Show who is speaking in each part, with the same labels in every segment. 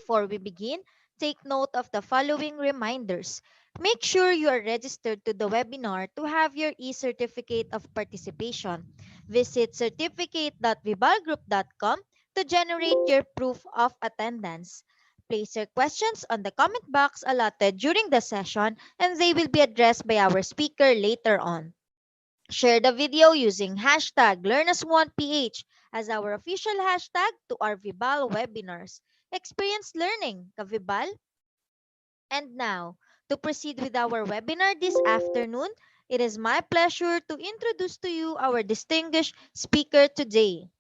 Speaker 1: Before we begin, take note of the following reminders. Make sure you are registered to the webinar to have your e-certificate of participation. Visit certificate.vibalgroup.com to generate your proof of attendance. Place your questions on the comment box allotted during the session and they will be addressed by our speaker later on. Share the video using hashtag learnAsOnePH as our official hashtag to our VIBAL webinars. Experience learning, ka-VIBAL? And now, to proceed with our webinar this afternoon, it is my pleasure to introduce to you our distinguished speaker today.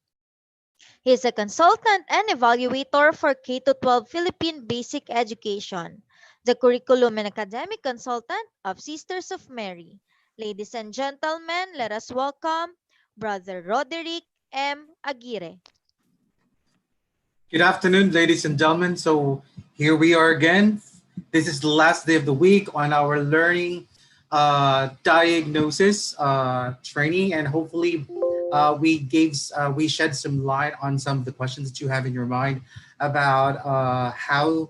Speaker 1: He is a consultant and evaluator for K-12 Philippine Basic Education, the curriculum and academic consultant of Sisters of Mary. Ladies and gentlemen, let us welcome Brother Roderick M. Aguirre.
Speaker 2: Good afternoon, ladies and gentlemen. So here we are again. This is the last day of the week on our learning diagnosis training, and hopefully we shed some light on some of the questions that you have in your mind about how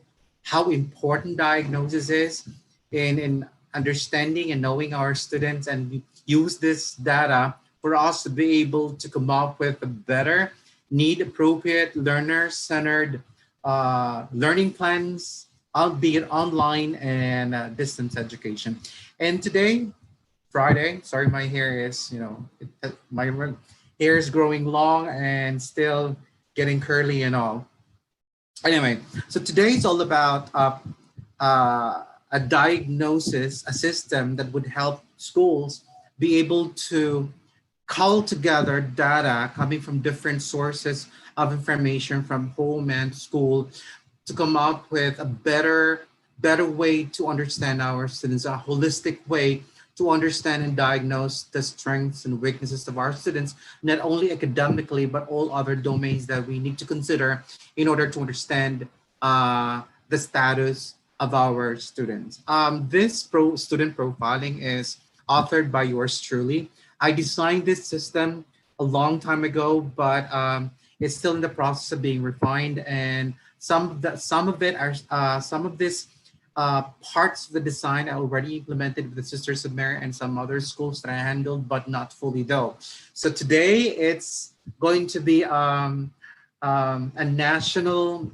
Speaker 2: important diagnosis is in understanding and knowing our students, and we use this data for us to be able to come up with a better need-appropriate, learner-centered learning plans, albeit online and distance education. And today, Friday, sorry, my hair is, my hair is growing long and still getting curly and all. Anyway, so today is all about a diagnosis, a system that would help schools be able to cull together data coming from different sources of information from home and school to come up with a better way to understand our students, a holistic way to understand and diagnose the strengths and weaknesses of our students, not only academically, but all other domains that we need to consider in order to understand the status of our students. This student profiling is authored by yours truly. I designed this system a long time ago, but it's still in the process of being refined. And some of this parts of the design I already implemented with the Sisters of Mary and some other schools that I handled, but not fully though. So today it's going to be a national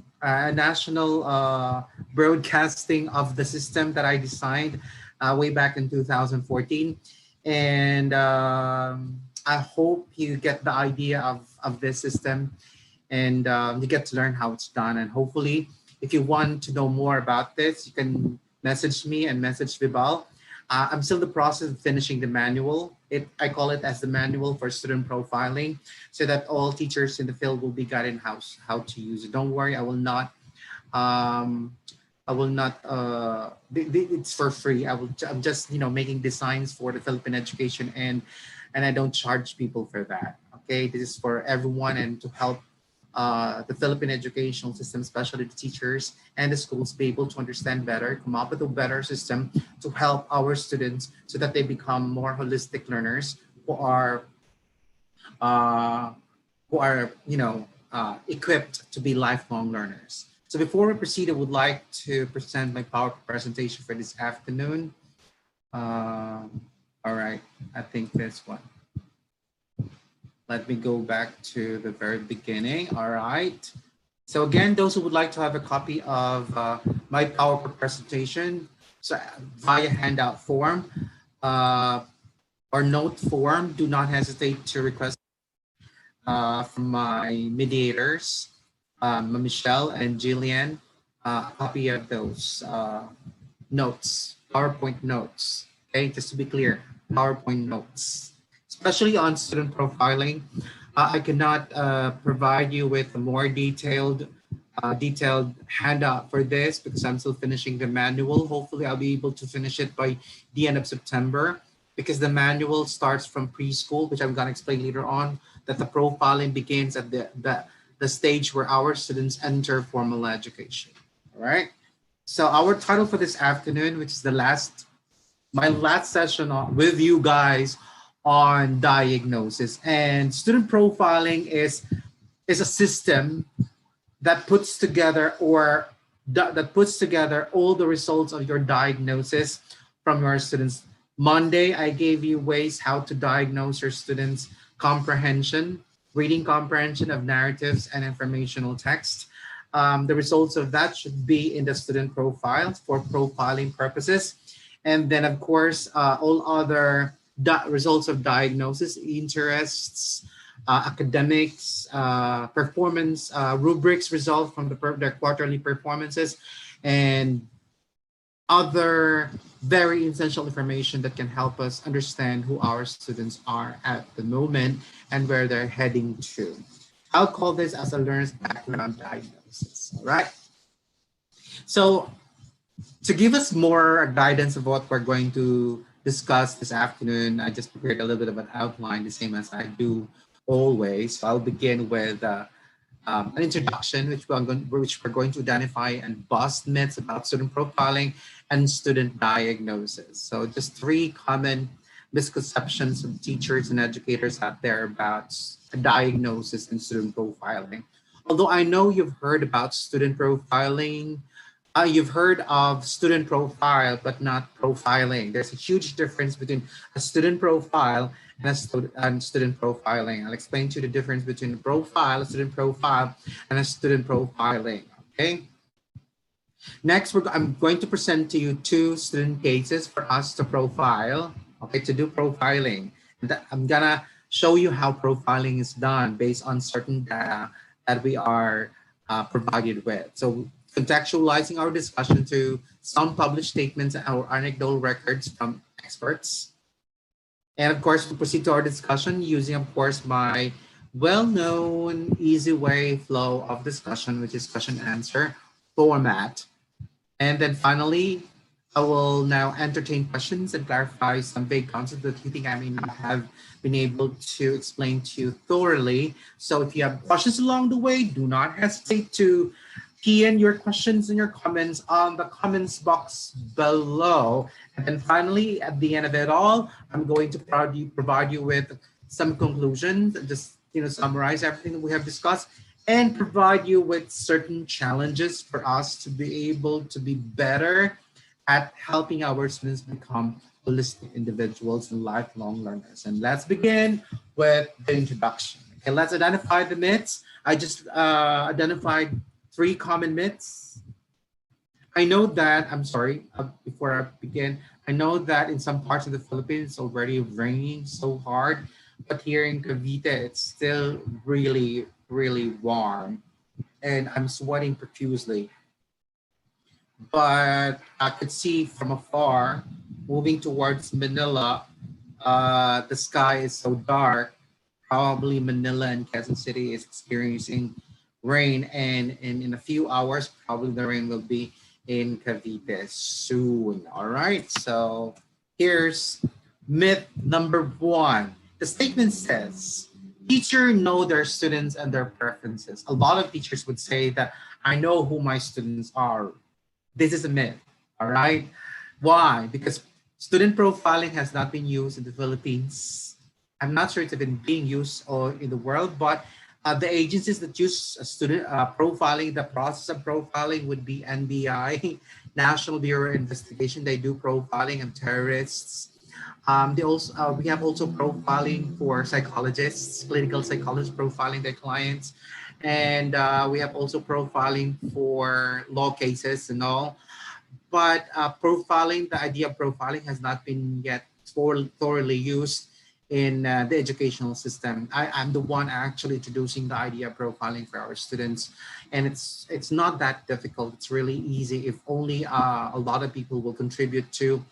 Speaker 2: broadcasting of the system that I designed way back in 2014. And I hope you get the idea of this system, and you get to learn how it's done. And hopefully, if you want to know more about this, you can message me and message VIBAL. I'm still in the process of finishing the manual. I call it as the manual for student profiling, so that all teachers in the field will be guided how to use it. Don't worry, I will not. It's for free. I'm just making designs for the Philippine education, and I don't charge people for that. Okay, this is for everyone and to help the Philippine educational system, especially the teachers and the schools, be able to understand better, come up with a better system to help our students so that they become more holistic learners who are equipped to be lifelong learners. So before we proceed, I would like to present my PowerPoint presentation for this afternoon. All right, I think this one. Let me go back to the very beginning. All right. So again, those who would like to have a copy of my PowerPoint presentation, so via handout form or note form, do not hesitate to request from my mediators, Michelle and Jillian, a copy of those notes, PowerPoint notes. Okay, just to be clear, PowerPoint notes. Especially on student profiling, I cannot provide you with a more detailed handout for this because I'm still finishing the manual. Hopefully, I'll be able to finish it by the end of September, because the manual starts from preschool, which I'm going to explain later on, that the profiling begins at the stage where our students enter formal education. All right. So our title for this afternoon, which is my last session with you guys on diagnosis, and student profiling is a system that puts together or that puts together all the results of your diagnosis from your students. Monday, I gave you ways how to diagnose your students' comprehension, reading comprehension of narratives and informational text. The results of that should be in the student profile for profiling purposes. And then, of course, all other results of diagnosis, interests, academics, performance, rubrics result from their quarterly performances, and other very essential information that can help us understand who our students are at the moment and where they're heading to. I'll call this as a learner's background diagnosis. All right. So to give us more guidance of what we're going to discuss this afternoon, I just prepared a little bit of an outline, the same as I do always. So I'll begin with an introduction, which we're going to identify and bust myths about student profiling and student diagnosis. So just three common misconceptions of teachers and educators out there about diagnosis and student profiling. Although I know you've heard about student profiling, you've heard of student profile, but not profiling. There's a huge difference between a student profile and and student profiling. I'll explain to you the difference between a profile, a student profile, and a student profiling. Okay. Next, I'm going to present to you two student cases for us to profile. Okay, to do profiling. I'm gonna show you how profiling is done based on certain data that we are provided with. So contextualizing our discussion to some published statements and our anecdotal records from experts. And of course, we proceed to our discussion using, of course, my well-known easy way flow of discussion, which is question answer format. And then finally, I will now entertain questions and clarify some vague concepts that you think I may not have been able to explain to you thoroughly. So if you have questions along the way, do not hesitate to key in your questions and your comments on the comments box below. And then finally, at the end of it all, I'm going to provide you with some conclusions, just summarize everything that we have discussed and provide you with certain challenges for us to be able to be better at helping our students become holistic individuals and lifelong learners. And let's begin with the introduction. Okay, let's identify the myths. I just identified three common myths. I know that, I'm sorry, before I begin, I know that in some parts of the Philippines it's already raining so hard, but here in Cavite, it's still really, really warm and I'm sweating profusely. But I could see from afar, moving towards Manila, the sky is so dark. Probably Manila and Quezon City is experiencing rain, and in a few hours, probably the rain will be in Cavite soon. All right, so here's myth number one. The statement says, teachers know their students and their preferences. A lot of teachers would say that I know who my students are. This is a myth, all right? Why? Because student profiling has not been used in the Philippines. I'm not sure it's been being used or in the world, but the agencies that use student profiling, the process of profiling would be NBI, National Bureau of Investigation. They do profiling of terrorists. They also we have also profiling for psychologists, clinical psychologists profiling their clients, and we have also profiling for law cases and all. But profiling, the idea of profiling has not been yet thoroughly used in the educational system. I'm the one actually introducing the idea of profiling for our students, and it's not that difficult. It's really easy if only a lot of people will contribute to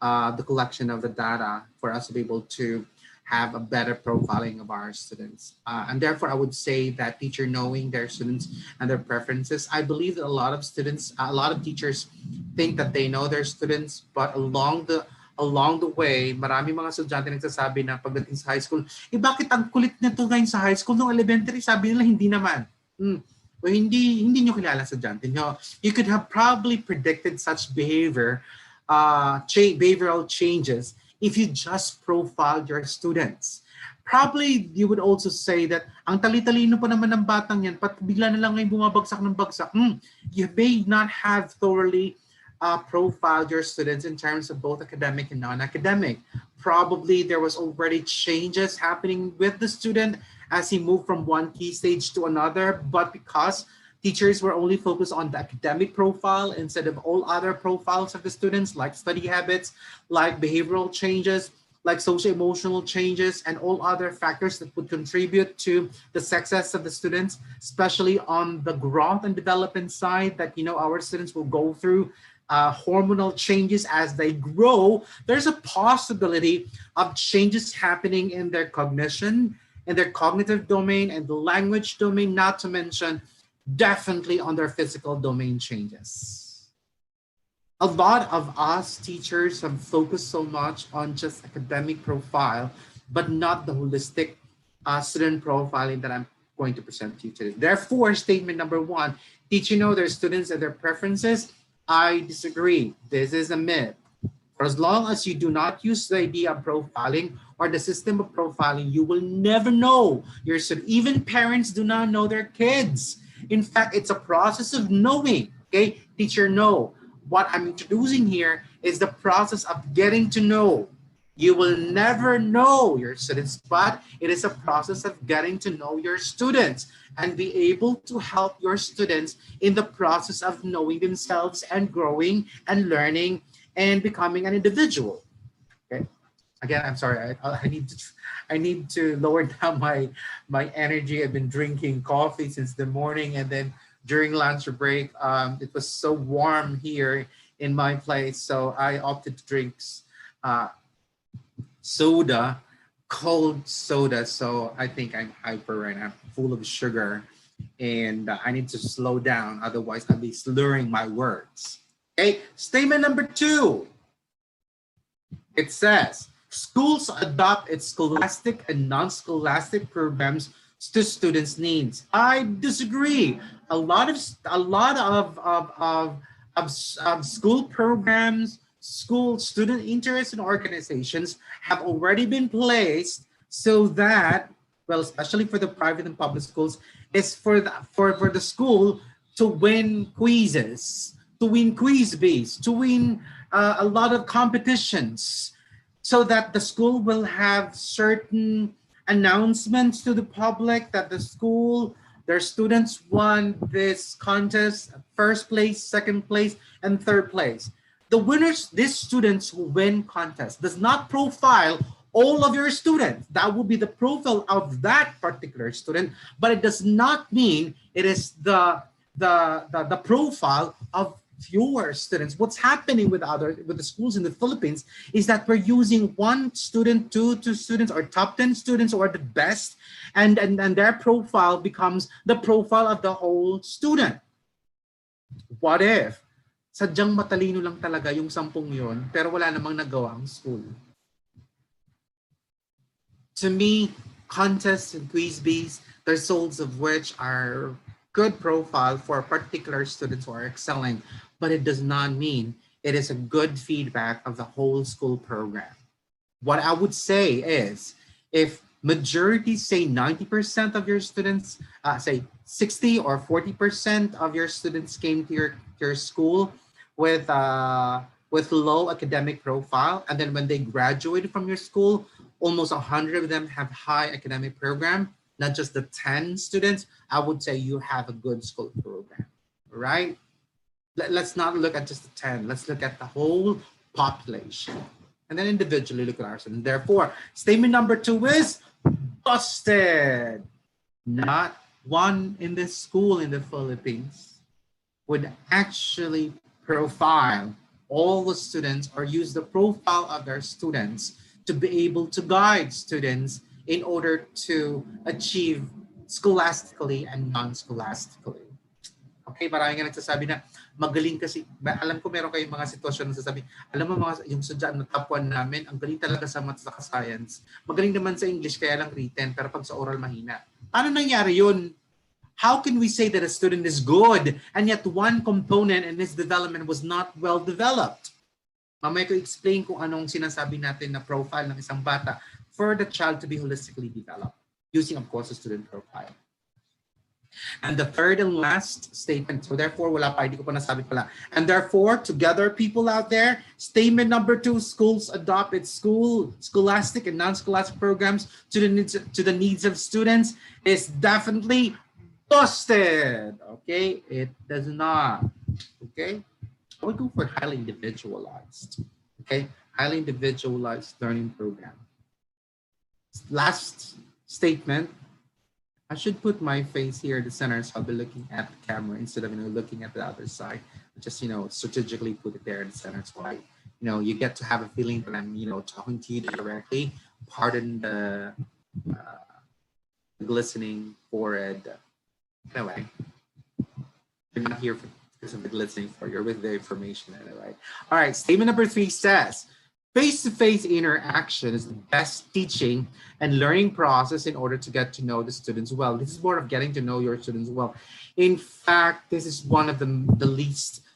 Speaker 2: the collection of the data for us to be able to have a better profiling of our students. And therefore, I would say that teacher knowing their students and their preferences, I believe that a lot of students, a lot of teachers think that they know their students, but along the way, marami mga estudyante nagsasabi na pagdating sa high school, bakit ang kulit na to ngayon sa high school? Nung elementary, sabi nila, hindi naman. O hindi nyo kilala sa estudyante nyo. You could have probably predicted such behavioral changes if you just profiled your students. Probably you would also say that ang tali-talino pa naman ng batang yan, pat bigla na lang ngayon bumabagsak ng bagsak. You may not have thoroughly profiled your students in terms of both academic and non-academic. Probably there was already changes happening with the student as he moved from one key stage to another, but because teachers were only focused on the academic profile instead of all other profiles of the students, like study habits, like behavioral changes, like social emotional changes, and all other factors that would contribute to the success of the students, especially on the growth and development side that, you know, our students will go through hormonal changes as they grow. There's a possibility of changes happening in their cognition, in their cognitive domain, and the language domain, not to mention definitely on their physical domain changes. A lot of us teachers have focused so much on just academic profile, but not the holistic student profiling that I'm going to present to you today. Therefore, statement number one, teaching know their students and their preferences. I disagree. This is a myth. For as long as you do not use the idea of profiling or the system of profiling, you will never know your student. Even parents do not know their kids. In fact, it's a process of knowing. Okay, teacher, know. What I'm introducing here is the process of getting to know. You will never know your students, but it is a process of getting to know your students and be able to help your students in the process of knowing themselves and growing and learning and becoming an individual. Okay. Again, I'm sorry. I need to lower down my energy. I've been drinking coffee since the morning, and then during lunch break, it was so warm here in my place, so I opted to drink soda, cold soda. So I think I'm hyper right now, full of sugar, and I need to slow down. Otherwise, I'll be slurring my words. Okay, statement number two. It says, schools adopt its scholastic and non-scholastic programs to students' needs. I disagree. A lot of school programs, school student interest and organizations have already been placed so that, well, especially for the private and public schools, is for the school to win quizzes, to win quiz bees, to win a lot of competitions, so that the school will have certain announcements to the public that the school, their students won this contest, first place, second place, and third place. The winners, these students who win contests, does not profile all of your students. That will be the profile of that particular student, but it does not mean it is the profile of fewer students. What's happening with the schools in the Philippines is that we're using one student, two students, or top 10 students, or the best, and their profile becomes the profile of the whole student. What if sadyang matalino lang talaga yung 10 yon, pero wala namang nagawa ang school? To me, contests and quiz bees, the results of which are good profile for particular students who are excelling, but it does not mean it is a good feedback of the whole school program. What I would say is, if majority, say 90% of your students, say 60 or 40% of your students came to your school with low academic profile, and then when they graduated from your school, almost 100 of them have high academic program, not just the 10 students, I would say you have a good school program, right? Let's not look at just the 10. Let's look at the whole population. And then individually look at ourselves. And therefore, statement number 2 is busted. Not one in this school in the Philippines would actually profile all the students or use the profile of their students to be able to guide students in order to achieve scholastically and non-scholastically. Okay, maraming nga nagsasabi na magaling kasi, alam ko meron kayong mga sitwasyon na nagsasabi, alam mo mga yung sudyaan na top 1 namin, ang galing talaga sa math at science. Magaling naman sa English kaya lang written, pero pag sa oral mahina. Paano nangyari yun? How can we say that a student is good and yet one component in his development was not well developed? Mamaya ko explain kung anong sinasabi natin na profile ng isang bata. for the child to be holistically developed using, of course, a student profile. And the third and last statement, so therefore, wala pa, hindi ko pa nasabi pala. And therefore, together, people out there, statement number 2, schools adopt its scholastic and non-scholastic programs to the needs of students is definitely busted. Okay, it does not. Okay, I would go for highly individualized. Okay, highly individualized learning program. Last statement. I should put my face here at the center, so I'll be looking at the camera instead of looking at the other side. Just strategically put it there in the center, so you get to have a feeling that I'm talking to you directly. Pardon the glistening forehead. Anyway, you're not here because of the glistening forehead. You're with the information anyway. All right, statement number 3 says, face-to-face interaction is the best teaching and learning process in order to get to know the students well. This is more of getting to know your students well. In fact, this is one of the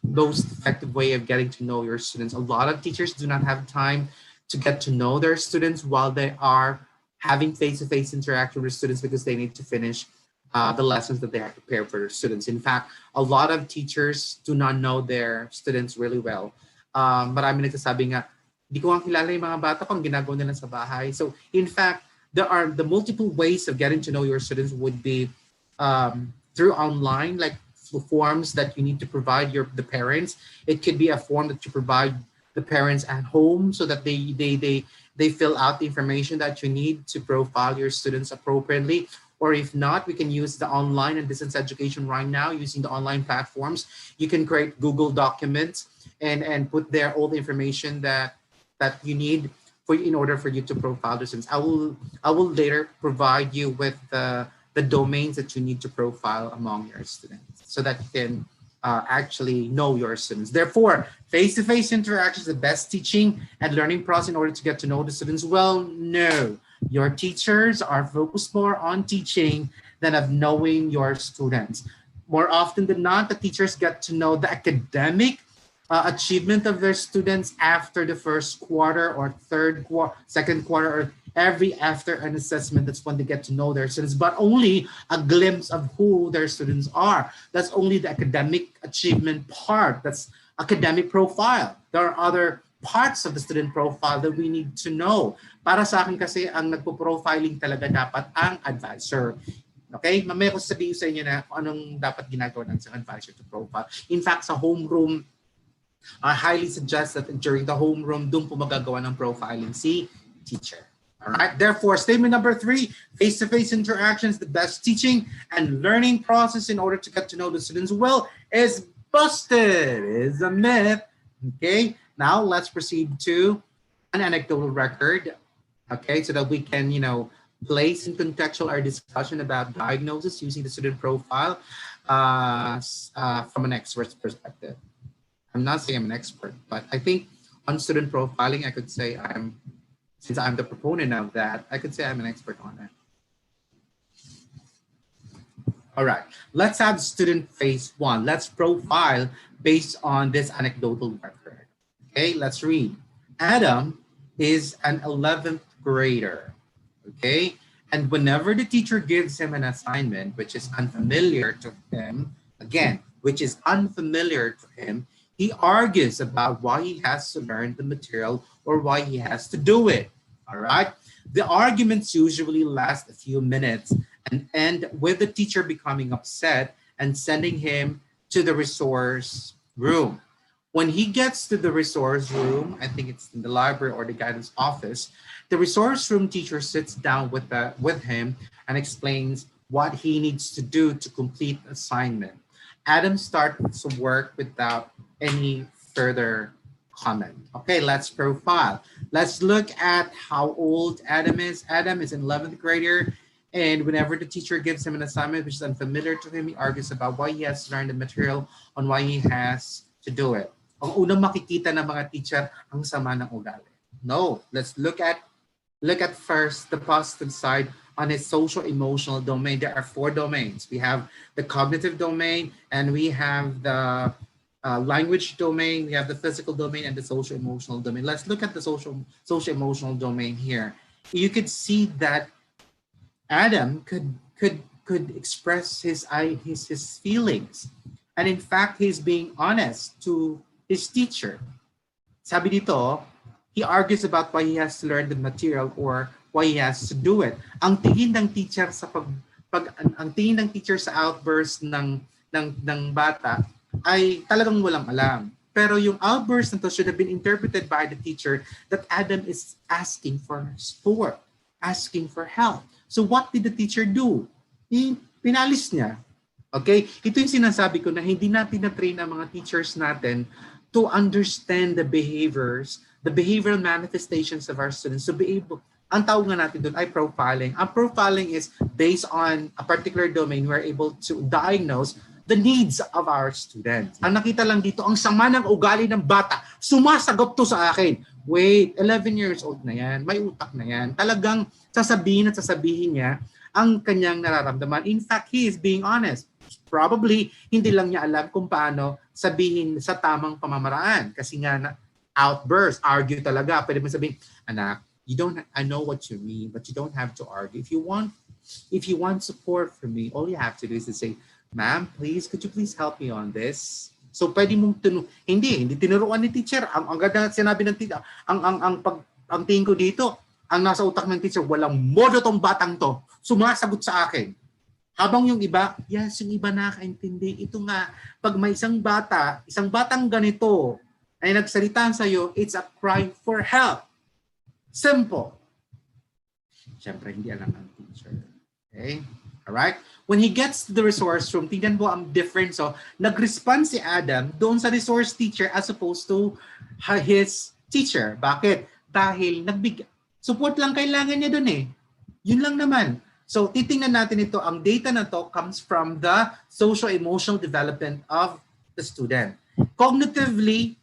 Speaker 2: most effective way of getting to know your students. A lot of teachers do not have time to get to know their students while they are having face-to-face interaction with students because they need to finish the lessons that they have prepared for their students. In fact, a lot of teachers do not know their students really well. Marami nagsasabi nga, di ko ang kilala yung mga bata kung ginagawa nila sa bahay. So, in fact, there are the multiple ways of getting to know your students would be through online, like forms that you need to provide the parents. It could be a form that you provide the parents at home so that they fill out the information that you need to profile your students appropriately. Or if not, we can use the online and distance education right now using the online platforms. You can create Google documents and put there all the information that you need in order for you to profile the students. I will later provide you with the domains that you need to profile among your students so that you can actually know your students. Therefore, face-to-face interaction is the best teaching and learning process in order to get to know the students well. No, your teachers are focused more on teaching than of knowing your students. More often than not, the teachers get to know the academic achievement of their students after the first quarter or second quarter, or every after an assessment. That's when they get to know their students, but only a glimpse of who their students are. That's only the academic achievement part. That's academic profile. There are other parts of the student profile that we need to know. Para sa akin kasi, ang nagpo-profiling talaga dapat ang advisor. Okay? Mamaya ko sabihin sa inyo na kung anong dapat ginagawa ng isang advisor to profile. In fact, sa homeroom, I highly suggest that during the homeroom, doon po magagawa ng profiling si teacher. All right. Therefore, statement number 3, face-to-face interaction is the best teaching and learning process in order to get to know the students well is busted. Is a myth. Okay. Now let's proceed to an anecdotal record. Okay, so that we can, place and contextual our discussion about diagnosis using the student profile from an expert's perspective. I'm not saying I'm an expert, but I think on student profiling, I could say since I'm the proponent of that, I could say I'm an expert on it. All right, let's have student phase 1. Let's profile based on this anecdotal record. Okay, let's read. Adam is an 11th grader, okay? And whenever the teacher gives him an assignment, which is unfamiliar to him, again, which is unfamiliar to him, he argues about why he has to learn the material or why he has to do it, all right? The arguments usually last a few minutes and end with the teacher becoming upset and sending him to the resource room. When he gets to the resource room, I think it's in the library or the guidance office, the resource room teacher sits down with him and explains what he needs to do to complete the assignment. Adam starts to work without any further comment. Okay, let's profile. Let's look at how old Adam is. Adam is an 11th grader, and whenever the teacher gives him an assignment which is unfamiliar to him, he argues about why he has to learn the material on why he has to do it. Ang unang makikita ng mga teacher, ang sama ng ugali. No, let's look at first the positive side on his social emotional domain. There are 4 domains. We have the cognitive domain, and we have the language domain, we have the physical domain, and the social emotional domain. Let's look at the social emotional domain here. you could see that Adam could express his feelings, and in fact, he's being honest to his teacher. Sabi dito, he argues about why he has to learn the material or why he has to do it. Ang tingin ng teacher sa ang tingin ng teacher sa outburst ng bata ay talagang walang alam. Pero yung outburst na to should have been interpreted by the teacher that Adam is asking for support, asking for help. So what did the teacher do? Pinalis niya. Okay? Ito yung sinasabi ko na hindi natin na-train ang mga teachers natin to understand the behaviors, the behavioral manifestations of our students, to be able, ang tawag nga natin doon ay profiling. Ang profiling is based on a particular domain, we're able to diagnose the needs of our students. Ang nakita lang dito, ang sama ng ugali ng bata, sumasagot to sa akin. Wait, 11 years old na yan, may utak na yan. Talagang sasabihin at sasabihin niya ang kanyang nararamdaman. In fact, he is being honest. Probably, hindi lang niya alam kung paano sabihin sa tamang pamamaraan. Kasi nga, outburst, argue talaga. Pwede mo sabihin, anak, I know what you mean, but you don't have to argue. If you want support from me, all you have to do is to say, ma'am, please, could you please help me on this? So pwede mong hindi tinuruan ni teacher. Ang ganda sinabi ng teacher, ang tingin ko dito, ang nasa utak ng teacher, walang modo tong batang to. Sumasagot sa akin. Habang yung iba, yes, yung iba nakakaintindi. Ito nga, pag may isang batang ganito ay nagsalita sa'yo, it's a cry for help. Simple. Siyempre, hindi alam ng teacher. Okay? Alright? When he gets to the resource room, tingnan mo ang difference. So, nag-respond si Adam doon sa resource teacher as opposed to his teacher. Bakit? Dahil support lang kailangan niya doon eh. Yun lang naman. So, titingnan natin ito. Ang data na to comes from the socio-emotional development of the student. Cognitively,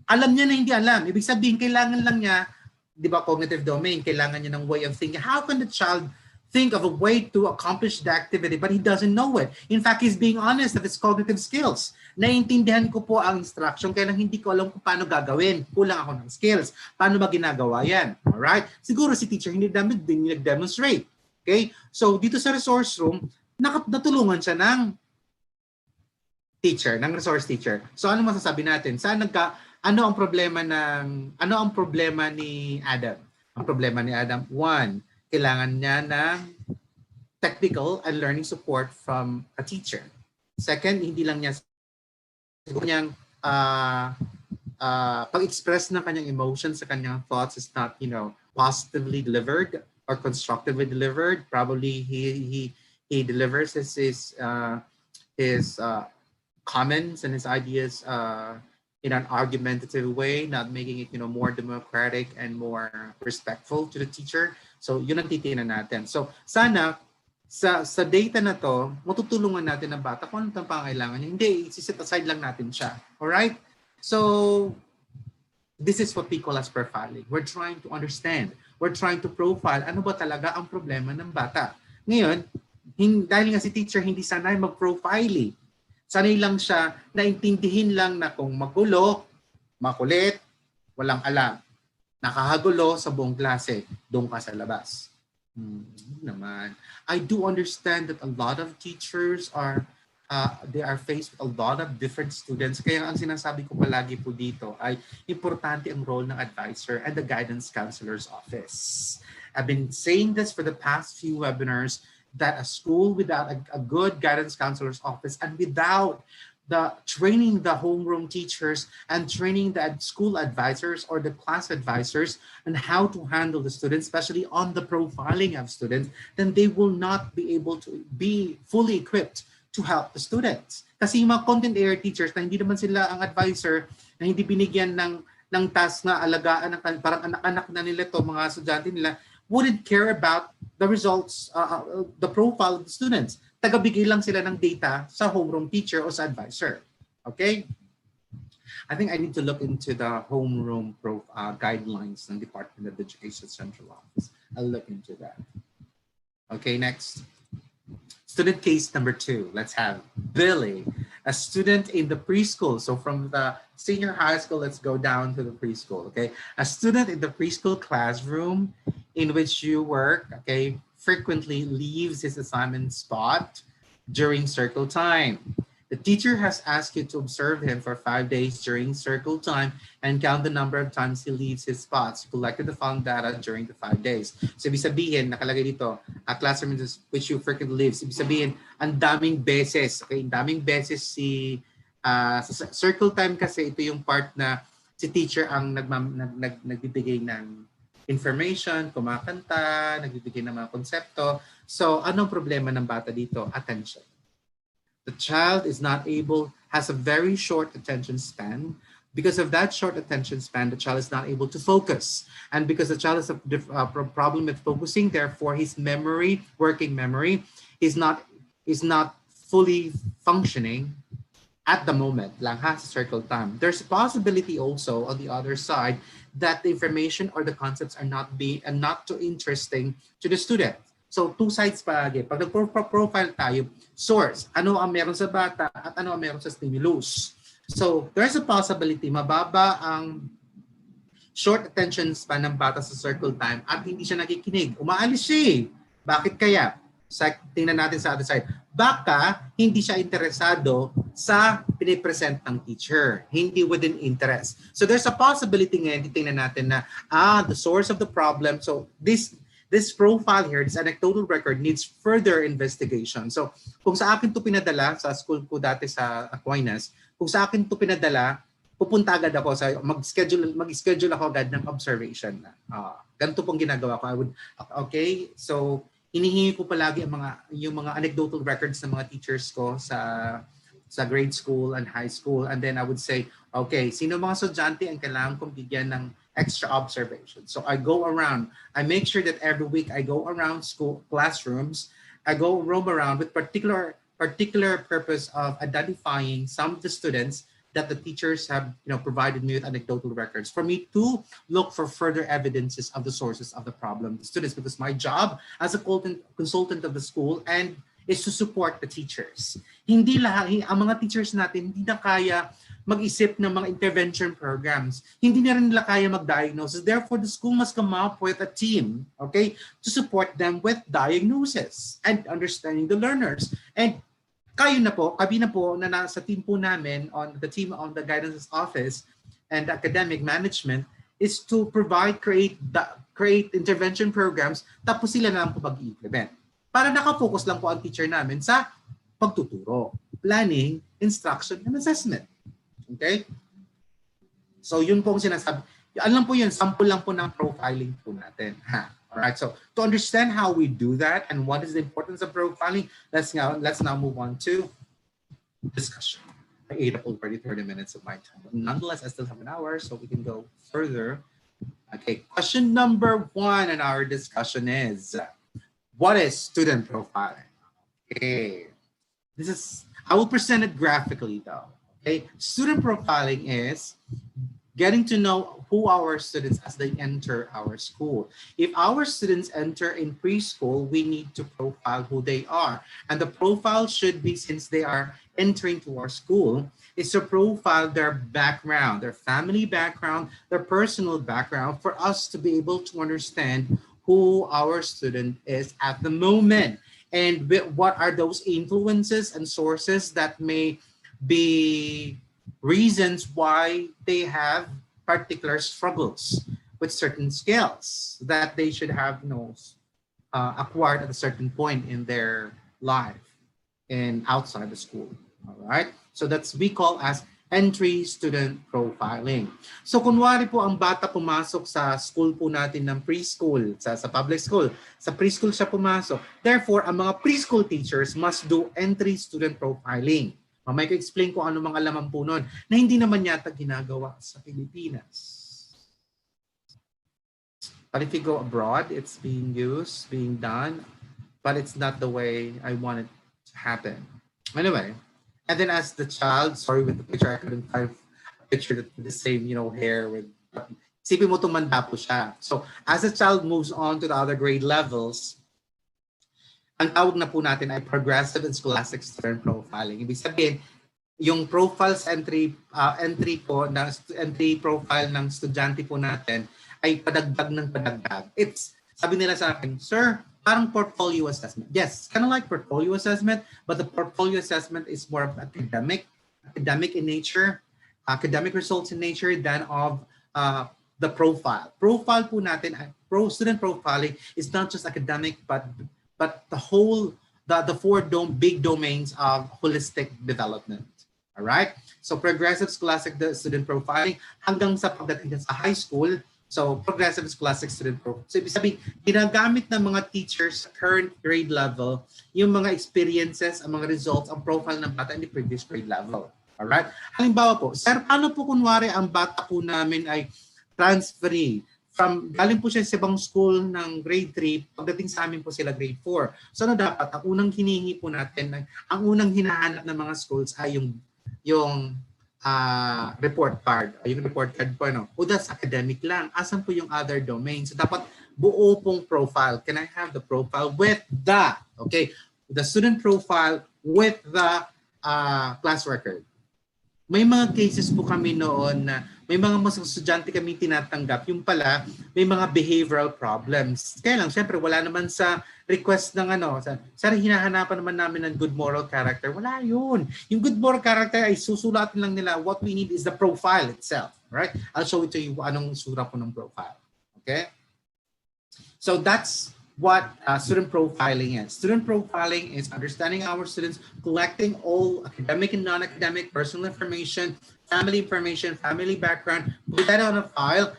Speaker 2: alam niya na hindi alam. Ibig sabihin, kailangan lang niya, di ba, cognitive domain, kailangan niya ng way of thinking. How can the child think of a way to accomplish the activity but he doesn't know it? In fact, he's being honest of his cognitive skills. Naiintindihan ko po ang instruction, kaya lang hindi ko alam kung paano gagawin. Kulang ako ng skills. Paano ba ginagawa yan? Alright? Siguro si teacher hindi nag-demonstrate. Okay? So, dito sa resource room, natulungan siya ng resource teacher. So, ano masasabi natin? Ano ang problema ni Adam? Ang problema ni Adam, one, kailangan niya ng technical and learning support from a teacher. Second, hindi lang niya siguro niyang pag-express ng kanyang emotions sa kanyang thoughts is not, positively delivered or constructively delivered. Probably he delivers his comments and his ideas in an argumentative way, not making it more democratic and more respectful to the teacher. So yun ang titingnan natin. So sana sa data na to, matutulungan natin ang bata kung ano ang pangailangan niya. Hindi, i-set aside lang natin siya. Alright? So this is what we call as profiling. We're trying to understand. We're trying to profile ano ba talaga ang problema ng bata. Ngayon, dahil nga si teacher hindi sanay mag-profile. Sanay lang siya na intindihin lang na kung magulo, makulit, walang alam. Nakahagulo sa buong klase, doon ka sa labas. Naman. I do understand that a lot of teachers they are faced with a lot of different students. Kaya ang sinasabi ko palagi po dito ay importante ang role ng advisor and the guidance counselor's office. I've been saying this for the past few webinars that a school without a good guidance counselor's office and without the training the homeroom teachers and training the school advisors or the class advisors on how to handle the students, especially on the profiling of students, then they will not be able to be fully equipped to help the students. Kasi yung mga content area teachers na hindi naman sila ang advisor, na hindi binigyan ng task na alagaan, parang anak-anak na nila to, mga estudyante nila, wouldn't care about the results, the profile of the students. Tagabigay lang sila ng data sa homeroom teacher o sa advisor. Okay? I think I need to look into the homeroom guidelines ng Department of Education Central Office. I'll look into that. Okay, next. Student case number 2. Let's have Billy, a student in the preschool. So from the senior high school, let's go down to the preschool. Okay, a student in the preschool classroom. in which you work, okay, frequently leaves his assignment spot during circle time. The teacher has asked you to observe him for 5 days during circle time and count the number of times he leaves his spots. Collected the found data during the 5 days. So, ibig sabihin, nakalagay dito, a classroom in which you frequently lives. Ibig sabihin, ang daming beses. Okay, ang daming beses sa circle time kasi ito yung part na si teacher ang nagbibigay ng information, kumakanta, nagbibigay ng mga konsepto. So, anong problema ng bata dito? Attention. The child is not able, has a very short attention span. Because of that short attention span, the child is not able to focus. And because the child has a problem with focusing, therefore his memory, working memory, is not fully functioning at the moment, lang ha, sa circle time. There's a possibility also on the other side that the information or the concepts are not too interesting to the student. So, two sides palagi. Pag nag-profile tayo, source, ano ang meron sa bata at ano ang meron sa stimulus. So, there's a possibility mababa ang short attention span ng bata sa circle time at hindi siya nakikinig. Umaalis siya eh. Bakit kaya? Tingnan natin sa other side. Baka hindi siya interesado sa pinipresent ng teacher. Hindi within interest. So there's a possibility ngayon, tingnan natin na the source of the problem. So this profile here, this anecdotal record needs further investigation. So kung sa akin to pinadala, sa school ko dati sa Aquinas, kung sa akin to pinadala, pupunta agad ako sa mag-schedule ako agad ng observation na. Ganito pong ginagawa ko. Okay, so hinihingi ko palagi yung mga anecdotal records ng mga teachers ko sa grade school and high school, and then I would say, okay, sino mga estudyante ang kailangan kong bigyan ng extra observation. So I go around, I make sure that every week I go around school classrooms, I go roam around with particular purpose of identifying some of the students that the teachers have provided me with anecdotal records for me to look for further evidences of the sources of the problem the students, because my job as a consultant of the school and is to support the teachers. Hindi lahat, ang mga teachers natin hindi na kaya mag-isip ng mga intervention programs. Hindi na rin nila kaya mag-diagnose. Therefore, the school must come up with a team, okay, to support them with diagnosis and understanding the learners. And kami na po na nasa team po namin on the guidance office and academic management is to create intervention programs, tapos sila na lang po mag-implement. Para nakafocus lang po ang teacher namin sa pagtuturo, planning, instruction, and assessment. Okay? So yun po ang sinasabi. Alam po yun, sample lang po ng profiling po natin. Alright, so to understand how we do that and what is the importance of profiling, let's now move on to discussion. I ate up already 30 minutes of my time. But nonetheless, I still have an hour, so we can go further. Okay, question number 1 in our discussion is, what is student profiling? Okay, I will present it graphically though. Okay, student profiling is getting to know who our students as they enter our school. If our students enter in preschool, we need to profile who they are. And the profile should be, since they are entering to our school, is to profile their background, their family background, their personal background, for us to be able to understand who our student is at the moment. And what are those influences and sources that may be reasons why they have particular struggles with certain skills that they should have acquired at a certain point in their life and outside the school. All right, so that's we call as entry student profiling. So kunwari po ang bata pumasok sa school po natin ng preschool, sa public school, sa preschool siya pumasok. Therefore, ang mga preschool teachers must do entry student profiling. Mamaya ko explain kung ano mga laman po nun na hindi naman yata ginagawa sa Pilipinas. But if you go abroad, it's being used, being done, but it's not the way I want it to happen. Anyway, and then as the child, sorry with the picture, I couldn't find a picture with the same, hair with, isipin mo tumanda po siya. So as the child moves on to the other grade levels, ang tawag na po natin ay progressive and scholastic student profiling. Ibig sabihin, yung profiles entry profile ng estudyante po natin ay padagdag ng padagdag. Sabi nila sa akin, sir, parang portfolio assessment. Yes, kind of like portfolio assessment, but the portfolio assessment is more of academic in nature, academic results in nature than of the profile. Profile po natin, student profiling is not just academic, but the whole, the big domains of holistic development. All right? So progressive scholastic student profiling hanggang sa pagdating sa high school. So progressive scholastic student profiling. So ibig sabihin, ginagamit ng mga teachers sa current grade level yung mga experiences, ang mga results, ang profile ng bata in the previous grade level. All right? Halimbawa po, sir, paano po kunwari ang bata po namin ay transferee galing po siya sa ibang school ng grade 3, pagdating sa amin po sila grade 4. So ano dapat? Ang unang hinihingi po natin, ang unang hinahanap ng mga schools ay yung report card. Yung report card po, no? O that's academic lang. Asan po yung other domains? So dapat buo pong profile. Can I have the profile with the student profile with the class record? May mga cases po kami noon na may mga estudyante kami tinatanggap, yung pala may mga behavioral problems. Kaya lang, syempre wala naman sa request ng sir, hinahanapan naman namin ng good moral character. Wala yun. Yung good moral character ay susulatin lang nila. What we need is the profile itself. Right? I'll show it to you anong sura po ng profile. Okay? So that's what student profiling is. Student profiling is understanding our students, collecting all academic and non-academic personal information, family background, put that on a file,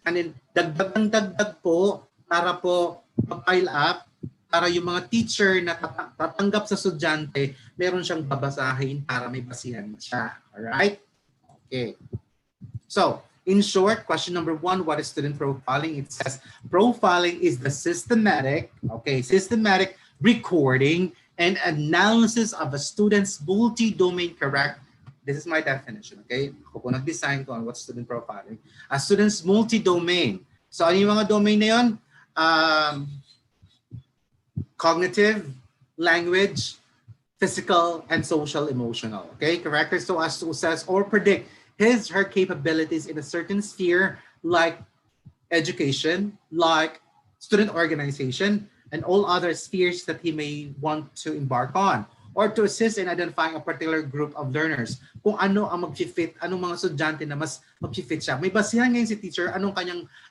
Speaker 2: and then dagdag po para po mag-file up, para yung mga teacher na tatanggap sa estudyante, meron siyang babasahin para may basihan siya. Alright? Okay. So, in short, question number 1, what is student profiling? It says profiling is the systematic recording and analysis of a student's multi-domain character. This is my definition, okay? Ako po nag-design ko on what student profiling. A student's multi-domain. So, ano yung mga domain na yun? Cognitive, language, physical, and social emotional, okay? Characters to assess or predict her capabilities in a certain sphere like education, like student organization, and all other spheres that he may want to embark on, or to assist in identifying a particular group of learners. Kung ano ang mag-fit, anong mga estudyante na mas mag-fit siya. May basihan ngayon si teacher, ano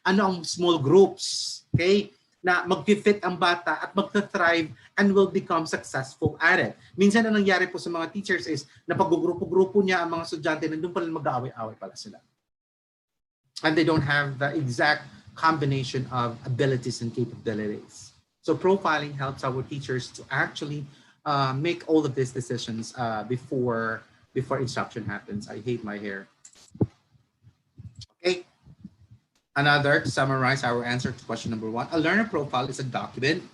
Speaker 2: ang small groups, okay? Na mag-fit ang bata at mag-thrive and will become successful at it. Minsan ang nangyari po sa mga teachers is na pag-grupo-grupo niya ang mga estudyante, nandun pala mag-aaway-aaway pala sila. And they don't have the exact combination of abilities and capabilities. So profiling helps our teachers to actually make all of these decisions before instruction happens. I hate my hair. Okay. To summarize our answer to question number 1, a learner profile is a document,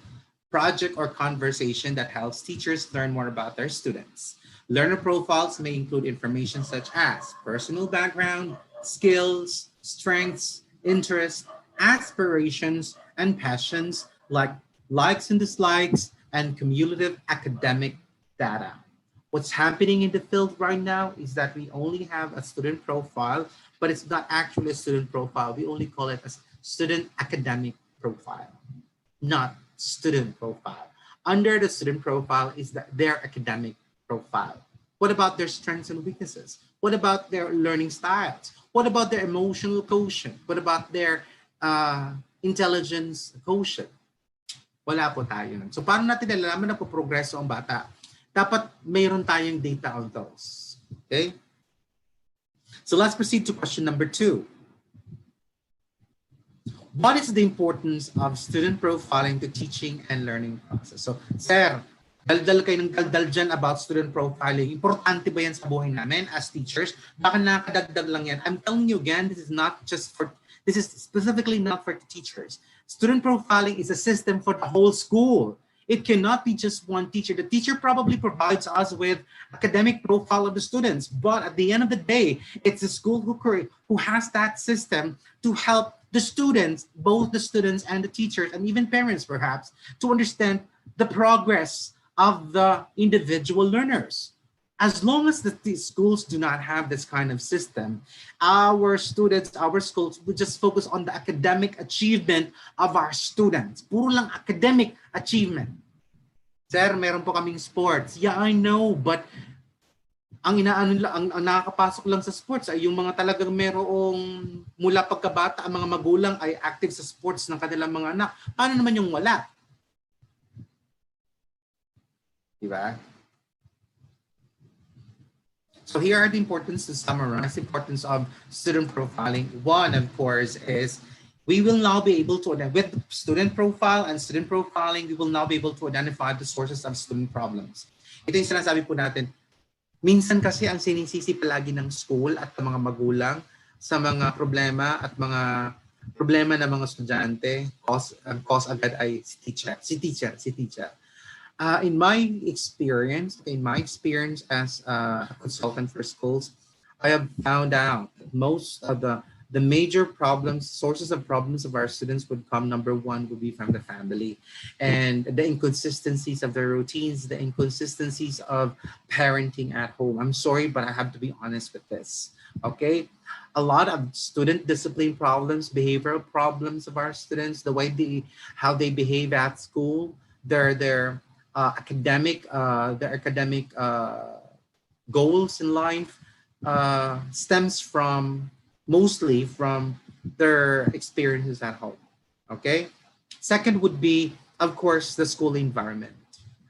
Speaker 2: project, or conversation that helps teachers learn more about their students. Learner profiles may include information such as personal background, skills, strengths, interests, aspirations, and passions, like likes and dislikes, and cumulative academic data. What's happening in the field right now is that we only have a student profile, but it's not actually a student profile. We only call it a student academic profile, not student profile. Under the student profile is their academic profile. What about their strengths and weaknesses? What about their learning styles? What about their emotional quotient? What about their intelligence quotient? Wala po tayo nun. So paano natin nalalaman na po progreso ang bata? Dapat mayroon tayong data on those. Okay? So let's proceed to question number 2. What is the importance of student profiling to teaching and learning process? So, sir, daldal kayo ng daldal dyan about student profiling. Importante ba yan sa buhay namin as teachers? Baka nakakadagdag lang yan. I'm telling you again, this is specifically not for teachers. Student profiling is a system for the whole school. It cannot be just one teacher. The teacher probably provides us with academic profile of the students, but at the end of the day, it's the school who has that system to help the students, both the students and the teachers, and even parents perhaps, to understand the progress of the individual learners. As long as the schools do not have this kind of system, our students, our schools will just focus on the academic achievement of our students. Puro lang academic achievement. Sir, meron po kaming sports. Yeah, I know, but ang inaano lang, ang nakakapasok lang sa sports ay yung mga talagang merong mula pagkabata, ang mga magulang ay active sa sports ng kanilang mga anak. Paano naman yung wala? Diba? So here are the importance to summarize the importance of student profiling. One, of course, is we will now be able to, with student profile and student profiling, we will now be able to identify the sources of student problems. Ito yung sinasabi po natin. Minsan kasi ang sinisisi palagi ng school at ng mga magulang sa mga problema at mga problema ng mga estudyante, cause agad ay si teacher. In my experience as a consultant for schools, I have found out that most of the major problems, sources of problems of our students would come, number one, would be from the family. And the inconsistencies of their routines, the inconsistencies of parenting at home. I'm sorry, but I have to be honest with this, okay? A lot of student discipline problems, behavioral problems of our students, the way how they behave at school, their academic goals in life stems mostly from their experiences at home. Okay. Second would be, of course, the school environment.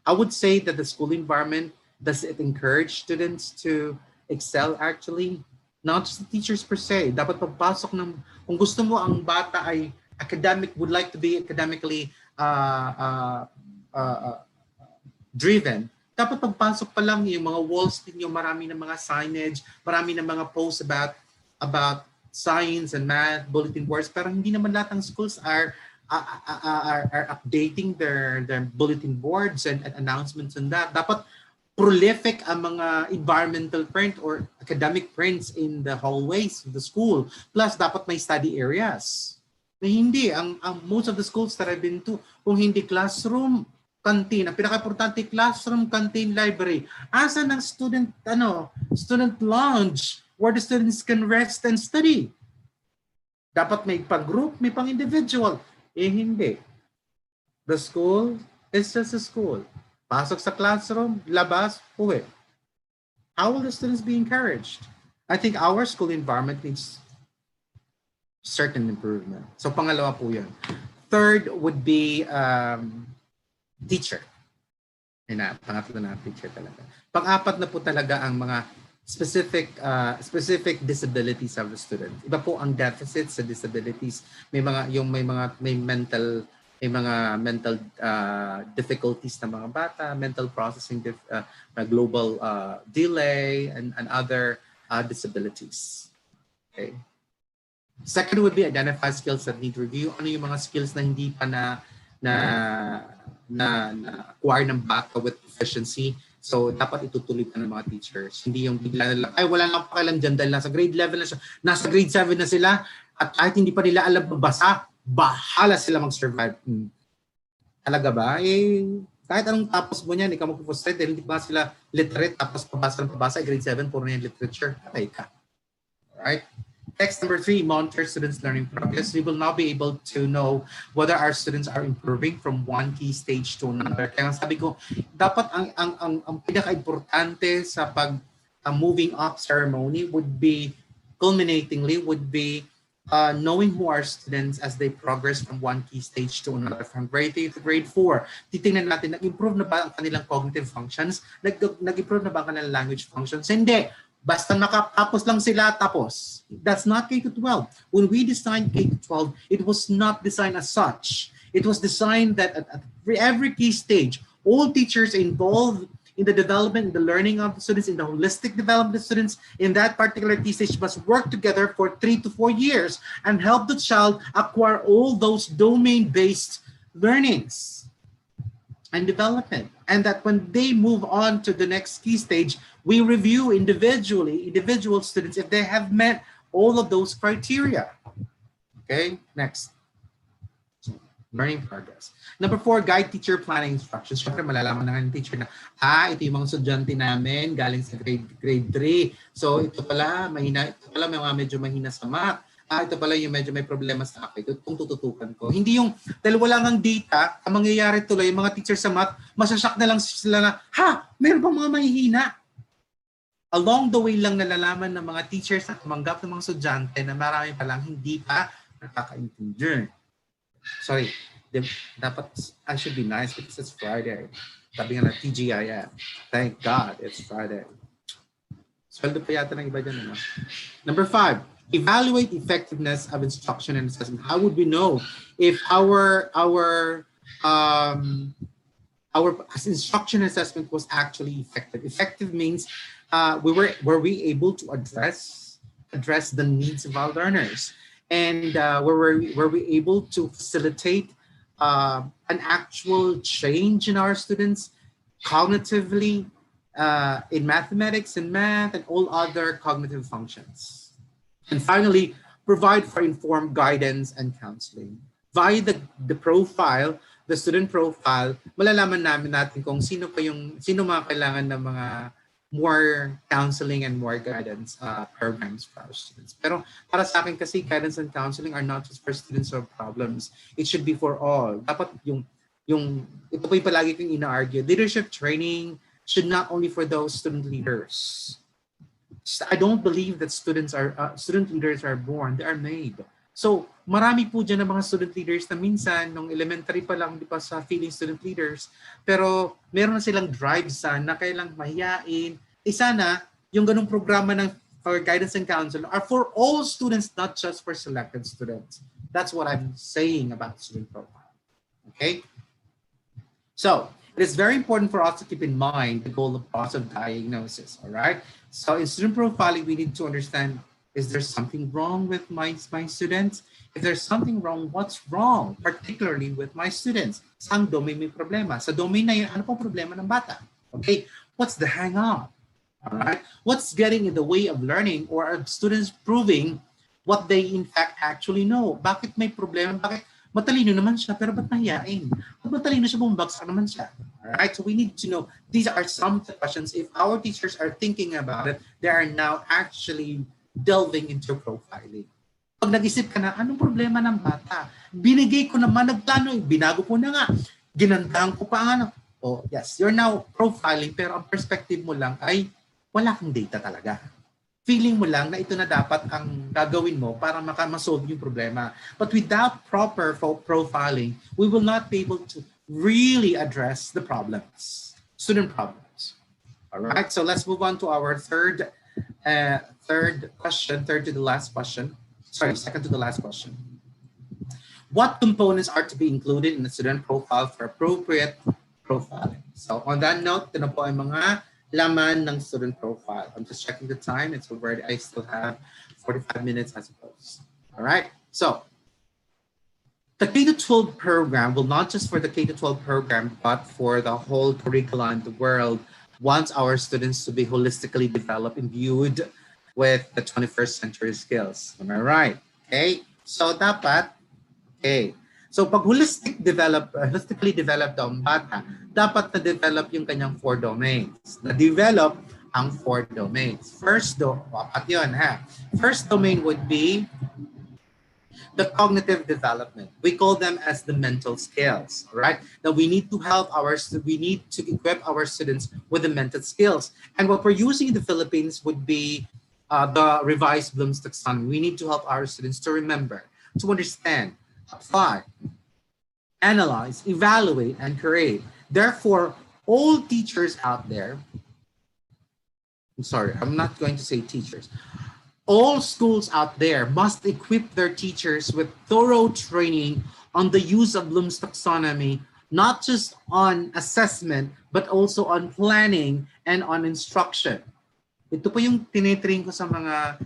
Speaker 2: I would say that the school environment, does it encourage students to excel actually? Not just the teachers per se. Dapat pagpasok ng, kung gusto mo ang bata ay would like to be academically driven, dapat pagpasok pa lang yung mga walls ninyo, marami ng mga signage, marami ng mga posts about science and math, bulletin boards, pero hindi naman lahat ng schools are updating their bulletin boards and announcements on that. Dapat prolific ang mga environmental print or academic prints in the hallways of the school. Plus, dapat may study areas. Na hindi, ang most of the schools that I've been to, kung hindi classroom, canteen, ang pinaka-importante, classroom, canteen, library. Asa ng student lounge where the students can rest and study. Dapat may pag-group, may pang-individual. Hindi. The school is just a school. Pasok sa classroom, labas, uwi. How will the students be encouraged? I think our school environment needs certain improvement. So pangalawa po yun. Third would be teacher. Pangatlo na teacher talaga. Pang-apat na po talaga ang mga specific disabilities of the student. Iba po ang deficits sa disabilities. May mental difficulties ng mga bata, mental processing, global delay, and other disabilities. Okay. Second would be identify skills that need review. Ano yung mga skills na hindi pa na acquire ng bata with proficiency. So, dapat itutuloy pa ng mga teachers. Hindi yung bigla na lang, ay wala lang pakialam dyan dahil nasa grade level na siya, nasa grade 7 na sila, at kahit hindi pa nila alam magbasa, bahala sila mag-survive. Talaga ba? Kahit anong tapos mo niyan, ikaw mag-frustrate dahil hindi pa sila literate, tapos pabasa, grade 7, puro na yung literature. Patay ka. Alright? Next, number 3, monitor students' learning progress. We will now be able to know whether our students are improving from one key stage to another. Kaya sabi ko, dapat ang pinaka-importante sa moving up ceremony would be, culminatingly, would be knowing who are students as they progress from one key stage to another, from grade 3 to grade 4. Titingnan natin, nag-improve na ba ang kanilang cognitive functions? Nag-improve na ba ang kanilang language functions? Hindi. Basta nakatapos lang sila, tapos. That's not K-12. When we designed K-12, it was not designed as such. It was designed that at every key stage, all teachers involved in the development, the learning of the students, in the holistic development of the students in that particular key stage must work together for 3 to 4 years and help the child acquire all those domain-based learnings and development. And that when they move on to the next key stage, we review individual students if they have met all of those criteria. Okay, next. learning progress. Number 4, guide teacher planning instructions. Siyempre, malalaman na ng teacher na, ito yung mga estudyante namin galing sa grade 3. So, ito pala, may mga medyo mahina sa math. Ito pala yung medyo may problema sa akin. Ito itong tututukan ko. Hindi yung, dahil wala ngang data, ang mangyayari tuloy, yung mga teacher sa math, masashock na lang sila na, meron bang mga mahihina? Along the way lang nalalaman ng mga teachers at tumanggap ng mga estudyante na marami palang hindi pa nakakaintindi. Sorry, dapat I should be nice because it's Friday. Sabi nga na TGIF. Thank God it's Friday. Sweldo pa yata ng iba dyan. Ano? Number 5, evaluate effectiveness of instruction and assessment. How would we know if our instruction assessment was actually effective? Effective means were we able to address the needs of our learners, and were we able to facilitate an actual change in our students cognitively, in mathematics and math and all other cognitive functions. And finally, provide for informed guidance and counseling. Via the profile, the student profile, malalaman natin kung sino mga kailangan ng mga more counseling and more guidance programs for our students. Pero para sa akin kasi, guidance and counseling are not just for students who have problems. It should be for all. Dapat ito po yung palagi kong ina-argue, leadership training should not only for those student leaders. I don't believe that student leaders are born, they are made. So, marami po dyan ng mga student leaders na minsan, nung elementary pa lang, di pa sa feeling student leaders, pero meron na silang drive na kailang mahiyain. Sana, yung ganung programa for guidance and counsel are for all students, not just for selected students. That's what I'm saying about student profile. Okay? So, it is very important for us to keep in mind the goal of process of diagnosis, all right? So, in student profiling, we need to understand, is there something wrong with my students? If there's something wrong, what's wrong? Particularly with my students. Saan domain may problema? Sa domain na yun, ano pong problema ng bata? Okay, what's the hang-up? All right, what's getting in the way of learning, or are students proving what they in fact actually know? Bakit may problema? Bakit matalino naman siya, pero ba't mahiyain? Ba't matalino siya, bumagsak naman siya? All right, so we need to know, these are some questions. If our teachers are thinking about it, they are now actually delving into profiling. Pag nag-isip ka na, anong problema ng bata? Binigay ko naman, nagplano, binago ko na nga, ginandaan ko pa ano. Oh, yes, you're now profiling, pero ang perspective mo lang ay wala kang data talaga. Feeling mo lang na ito na dapat ang gagawin mo para masolve yung problema. But without proper profiling, we will not be able to really address the problems, student problems. All right, so let's move on to our third to the last question. Sorry, second to the last question. What components are to be included in the student profile for appropriate profiling? So on that note, ito na po ay mga laman ng student profile. I'm just checking the time. It's already, I still have 45 minutes, I suppose. All right, so the K-12 program will not just for the K-12 program, but for the whole curriculum in the world, wants our students to be holistically developed and viewed with the 21st century skills. Am I right? Okay. So dapat, okay. So pag holistically developed ang bata, dapat na-develop yung kanyang 4 domains. Na-develop ang 4 domains. First domain would be the cognitive development. We call them as the mental skills, right? Now we need to equip our students with the mental skills. And what we're using in the Philippines would be the revised Bloom's taxonomy. We need to help our students to remember, to understand, apply, analyze, evaluate, and create. Therefore, all teachers out there, I'm not going to say teachers, all schools out there must equip their teachers with thorough training on the use of Bloom's taxonomy, not just on assessment, but also on planning and on instruction. Ito po yung tinitrain ko sa mga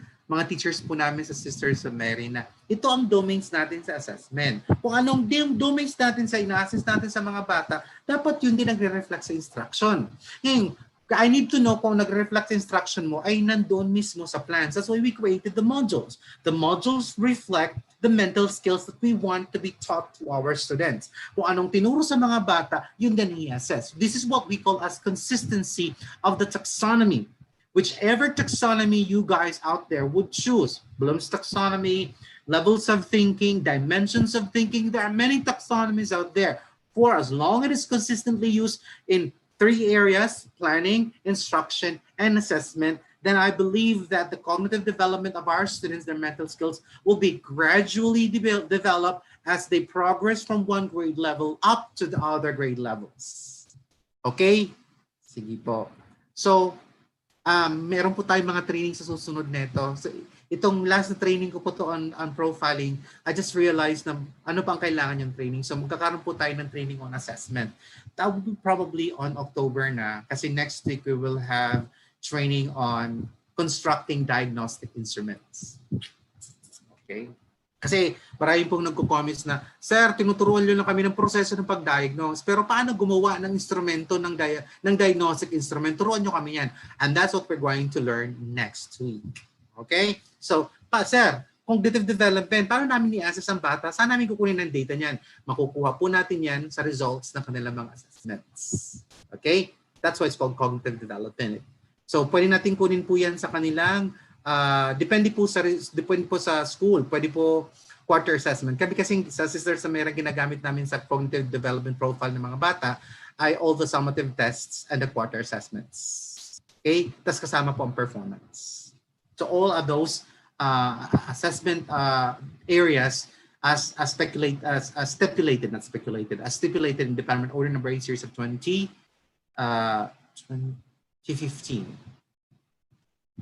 Speaker 2: teachers po namin sa Sisters of Mary na ito ang domains natin sa assessment. Kung anong domains natin sa ina-assess natin sa mga bata, dapat yun din nagre-reflect sa instruction. Ngayon, I need to know kung nag-reflect instruction mo ay nandoon mismo sa plans. That's why we created the modules. The modules reflect the mental skills that we want to be taught to our students. Kung anong tinuro sa mga bata, yun din i-assess. This is what we call as consistency of the taxonomy. Whichever taxonomy you guys out there would choose, Bloom's taxonomy, levels of thinking, dimensions of thinking, there are many taxonomies out there. For as long as it is consistently used in 3 areas, planning, instruction, and assessment, then I believe that the cognitive development of our students, their mental skills, will be gradually developed as they progress from one grade level up to the other grade levels. Okay? Sige po. So, meron po tayong mga training sa susunod nito. So, itong last na training ko po to on profiling, I just realized na ano pa ang kailangan yung training. So magkakaroon po tayo ng training on assessment. That will be probably on October na kasi next week we will have training on constructing diagnostic instruments. Okay? Kasi maraming pong nagko-comments na, Sir, tinuturuan nyo lang kami ng proseso ng pag-diagnose, pero paano gumawa ng instrumento ng diagnostic instrument? Turuan nyo kami yan. And that's what we're going to learn next week. Okay? So, Sir, cognitive development, paano namin i-assess ang bata? Saan namin kukunin ng data niyan? Makukuha po natin yan sa results ng kanilang mga assessments. Okay? That's why it's called cognitive development. So, pwede natin kunin po yan sa kanilang depende po sa school. Pwede po quarter assessment. Kami kasi sa Sister Samira ginagamit namin sa cognitive development profile ng mga bata ay all the summative tests and the quarter assessments. Okay? Tapos kasama po ang performance. So all of those assessment areas as stipulated in Department Order Number 8 Series of 2015.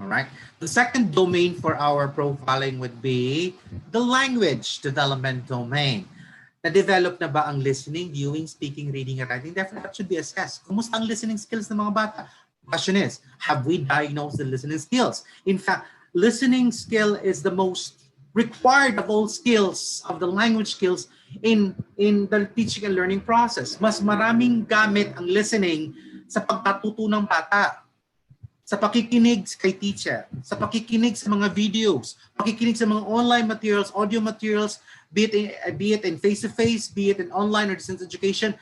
Speaker 2: All right. The second domain for our profiling would be the language development domain. Na-develop na ba ang listening, viewing, speaking, reading, and writing? Definitely that should be assessed. Kumusta ang listening skills ng mga bata? Question is, have we diagnosed the listening skills? In fact, listening skill is the most required of all skills, of the language skills in the teaching and learning process. Mas maraming gamit ang listening sa pagkatuto ng bata. Sa pakikinig kay teacher, sa pakikinig sa mga videos, pakikinig sa mga online materials, audio materials, be it in face-to-face, be it in online or distance education,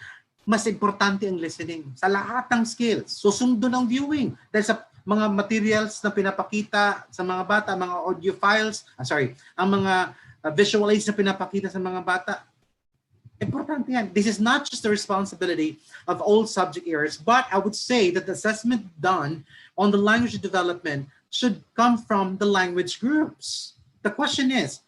Speaker 2: mas importante ang listening sa lahat ng skills. Susundo ng viewing dahil sa mga materials na pinapakita sa mga bata, mga audio files, ang mga visual aids na pinapakita sa mga bata, importante yan. This is not just the responsibility of all subject areas, but I would say that the assessment done on the language development should come from the language groups. The question is,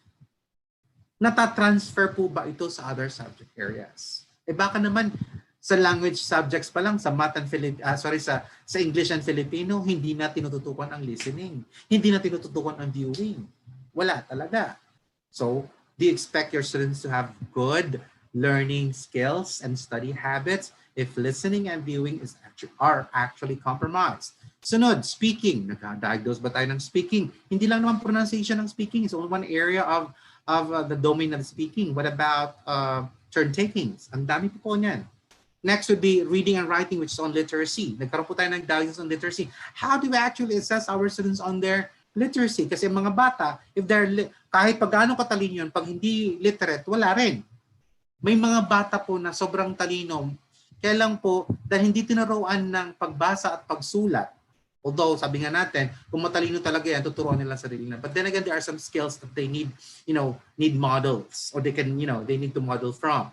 Speaker 2: natatransfer po ba ito sa other subject areas? Baka naman sa language subjects pa lang, sa math and sa English and Filipino, hindi na tinututukan ang listening. Hindi na tinututukan ang viewing. Wala talaga. So, do you expect your students to have good learning skills and study habits if listening and viewing are actually compromised? Sunod, speaking. Nag-diagnose ba tayo ng speaking? Hindi lang naman pronunciation ng speaking. It's only one area of the domain of speaking. What about turn takings? Ang dami po niyan. Next would be reading and writing, which is on literacy. Nagkaroon po tayo ng diagnosis on literacy. How do we actually assess our students on their literacy? Kasi mga bata, if they're kahit pag gaano katalino yun, pag hindi literate, wala rin. May mga bata po na sobrang talino, kaya lang po dahil hindi tinuruan ng pagbasa at pagsulat. Although sabi nga natin, kung matalino talaga yan, tuturuan nila sarili na. But then again, there are some skills that they need models or they need to model from.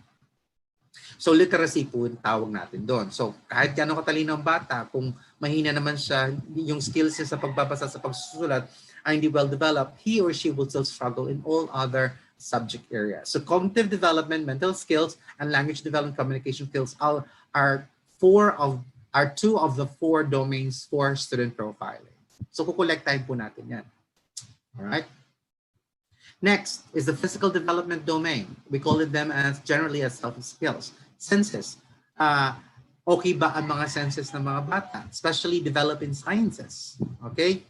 Speaker 2: So literacy po tawag natin doon. So kahit gaano katalino ang bata, kung mahina naman siya, yung skills niya sa pagbabasa, sa pagsusulat ay hindi well developed, he or she will still struggle in all other subject areas. So cognitive development, mental skills, and language development, communication skills are two of the 4 domains for student profiling. So kukolektahin po natin yan. All right. Next is the physical development domain. We call them as generally as self-skills. Senses. Okay ba ang mga senses ng mga bata? Especially developing sciences. Okay?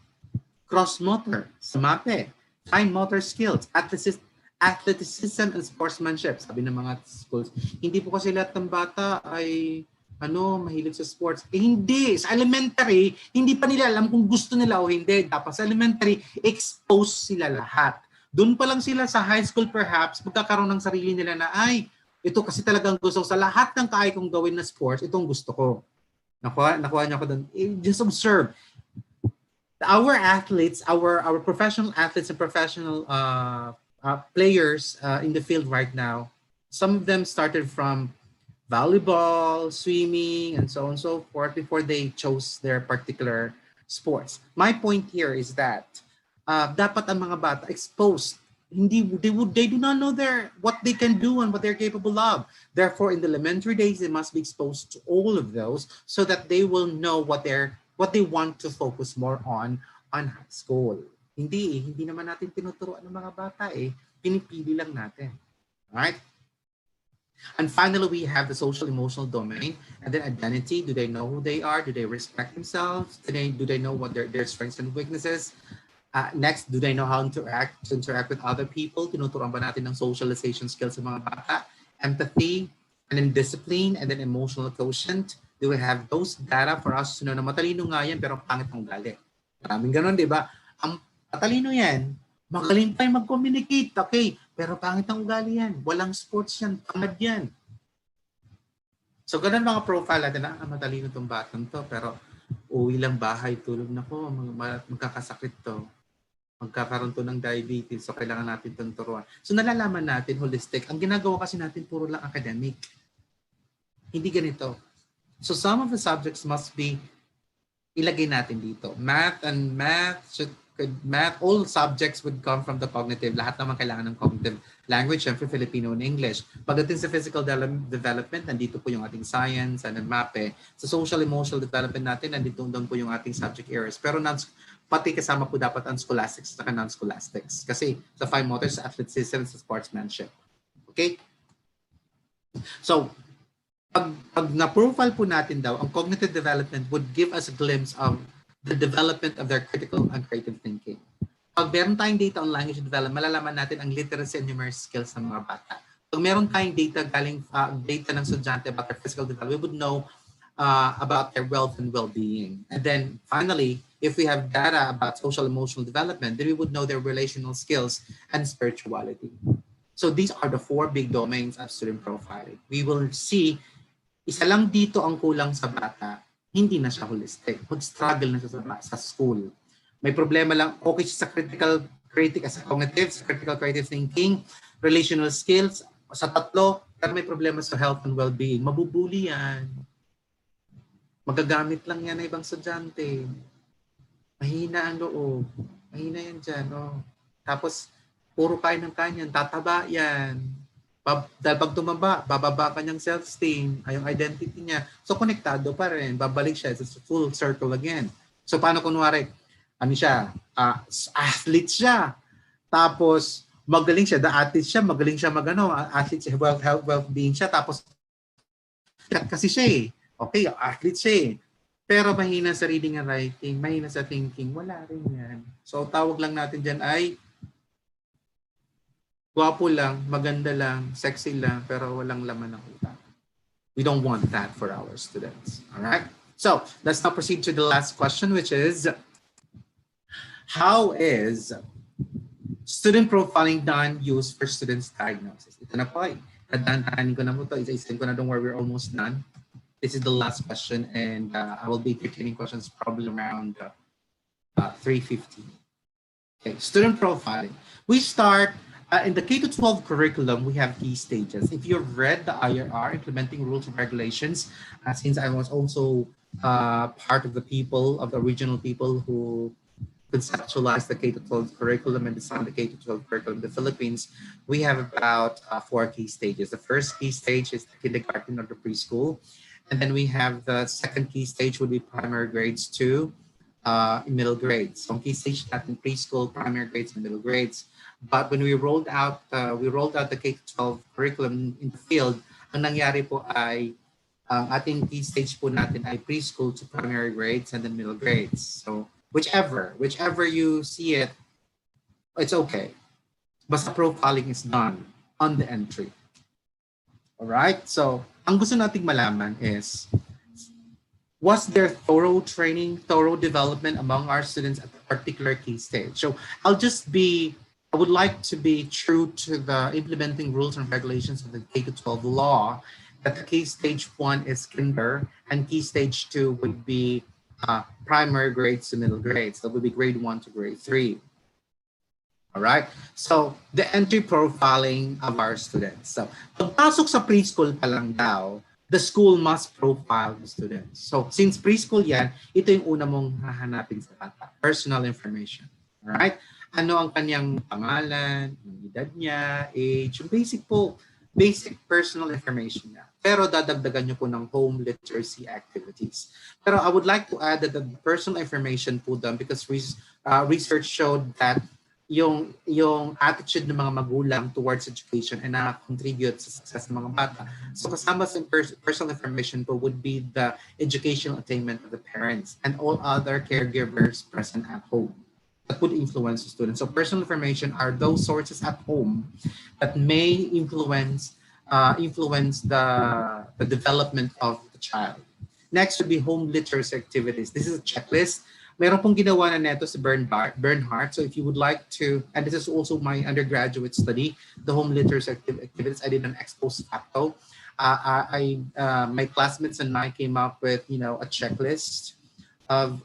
Speaker 2: Cross-motor, SMAPE, fine motor skills, athleticism and sportsmanship. Sabi ng mga schools, hindi po kasi lahat ng bata ay mahilig sa sports. Hindi. Sa elementary, hindi pa nila alam kung gusto nila o hindi. Dapat sa elementary, expose sila lahat. Doon pa lang sila sa high school perhaps, magkakaroon ng sarili nila na, ito kasi talagang gusto ko. Sa lahat ng kaya kong gawin na sports, itong gusto ko. Nakuha niyo ako doon. Just observe. Our athletes, our professional athletes and professional players in the field right now, some of them started from volleyball, swimming, and so on and so forth before they chose their particular sports. My point here is that dapat ang mga bata exposed. They do not know what they can do and what they're capable of. Therefore, in the elementary days, they must be exposed to all of those so that they will know what they want to focus more on high school. Hindi naman natin tinuturuan ng mga bata pinipili lang natin. Alright? And finally, we have the social emotional domain and then identity. Do they know who they are? Do they respect themselves? Do they know what their strengths and weaknesses? Next, do they know how to interact with other people? Tinuturuan ba natin ng socialization skills sa mga bata? Empathy, and then discipline, and then emotional quotient. Do we have those data for us to know na matalino nga yan pero pangit ang ugali? Maraming ganun, di ba? Ang matalino yan, magaling tayo mag-communicate, okay, pero pangit ang ugali yan. Walang sports yan, tamad yan. So ganun mga profile natin, matalino itong batang to, pero uwi lang bahay, tulog na ko, magkakasakit to. Magkakaroon to ng diabetes, so kailangan natin itong turuan. So nalalaman natin, holistic. Ang ginagawa kasi natin, puro lang academic. Hindi ganito. So some of the subjects must be, ilagay natin dito. Math, all subjects would come from the cognitive. Lahat naman kailangan ng cognitive language, syempre Filipino and English. Pagdating sa physical development, nandito po yung ating science and MAPE. Sa social emotional development natin, nandito doon po yung ating subject areas. Pero pati kasama po dapat ang scholastics at non-scholastics. Kasi sa 5 motors, sa athleticism, sa sportsmanship. Okay? So, pag na-profile po natin daw, ang cognitive development would give us a glimpse of the development of their critical and creative thinking. Pag meron tayong data on language development, malalaman natin ang literacy and numeracy skills ng mga bata. Pag meron tayong data data ng estudyante about their physical development, we would know about their wealth and well-being. And then finally, if we have data about social emotional development, then we would know their relational skills and spirituality. So these are the 4 big domains of student profiling. We will see, isa lang dito ang kulang sa bata, hindi na siya holistic. Mag-struggle na siya sa school. May problema lang, okay siya sa critical cognitive, sa critical creative thinking, relational skills, sa 3, pero may problema sa health and well-being. Mabubuli yan. Magagamit lang yan ng ibang estudyante. Mahina ang loob. Mahina yan dyan. Tapos, puro kain ng kanyan, tataba yan. Dahil pag tumaba, bababa ka niyang self-esteem, yung identity niya. So, konektado pa rin. Babalik siya. It's a full circle again. So, paano kunwari? Athlete siya. Tapos, magaling siya. Athlete siya, magaling siya athlete siya, well-being siya. Tapos, kasi siya Okay, athlete siya Pero mahina sa reading and writing, mahina sa thinking, wala rin yan. So, tawag lang natin dyan ay gwapo lang, maganda lang, sexy lang, pero walang laman ng utak. We don't want that for our students. All right? So, let's now proceed to the last question, which is, how is student profiling done used for students' diagnosis? Ito na po Tadaan ko na po ito. Isa-isahin ko na, don't worry, we're almost done. This is the last question, and I will be entertaining questions probably around 3:50. Okay, student profiling. We start in the K-12 curriculum. We have key stages. If you've read the IRR, implementing rules and regulations, since I was also part of the original people who conceptualized the K-12 curriculum and designed the K-12 curriculum in the Philippines, we have about 4 key stages. The first key stage is the kindergarten or the preschool. And then we have the second key stage would be primary grades to middle grades. So key stage natin preschool, primary grades, and middle grades. But when we rolled out the K-12 curriculum in the field, ang nangyari po ay ang ating key stage po natin ay preschool to primary grades and then middle grades. So whichever you see it, it's okay. Basta profiling is done on the entry. All right? So ang gusto nating malaman is, Was there thorough training, thorough development among our students at a particular key stage? So I would like to be true to the implementing rules and regulations of the K to 12 law, that the key stage one is kinder and key stage two would be primary grades to middle grades. That would be grade one to grade three. All right. So the entry profiling of our students. So pagpasok sa preschool pa lang daw, the school must profile the students. So since preschool yan, ito yung una mong hahanapin sa bata. Personal information. All right. Ano ang kanyang pangalan, yung edad niya, age, yung basic personal information niya. Pero dadagdagan niyo po ng home literacy activities. Pero I would like to add that the personal information po done because research showed that yung attitude ng mga magulang towards education and na-contribute sa success ng mga bata. So kasama sa personal information po would be the educational attainment of the parents and all other caregivers present at home that would influence the students. So personal information are those sources at home that may influence the development of the child. Next would be home literacy activities. This is a checklist. Meron pong ginawa na neto si Bernhardt. So if you would like to, and this is also my undergraduate study, the home literacy activities, I did an ex post facto. My classmates and I came up with, a checklist of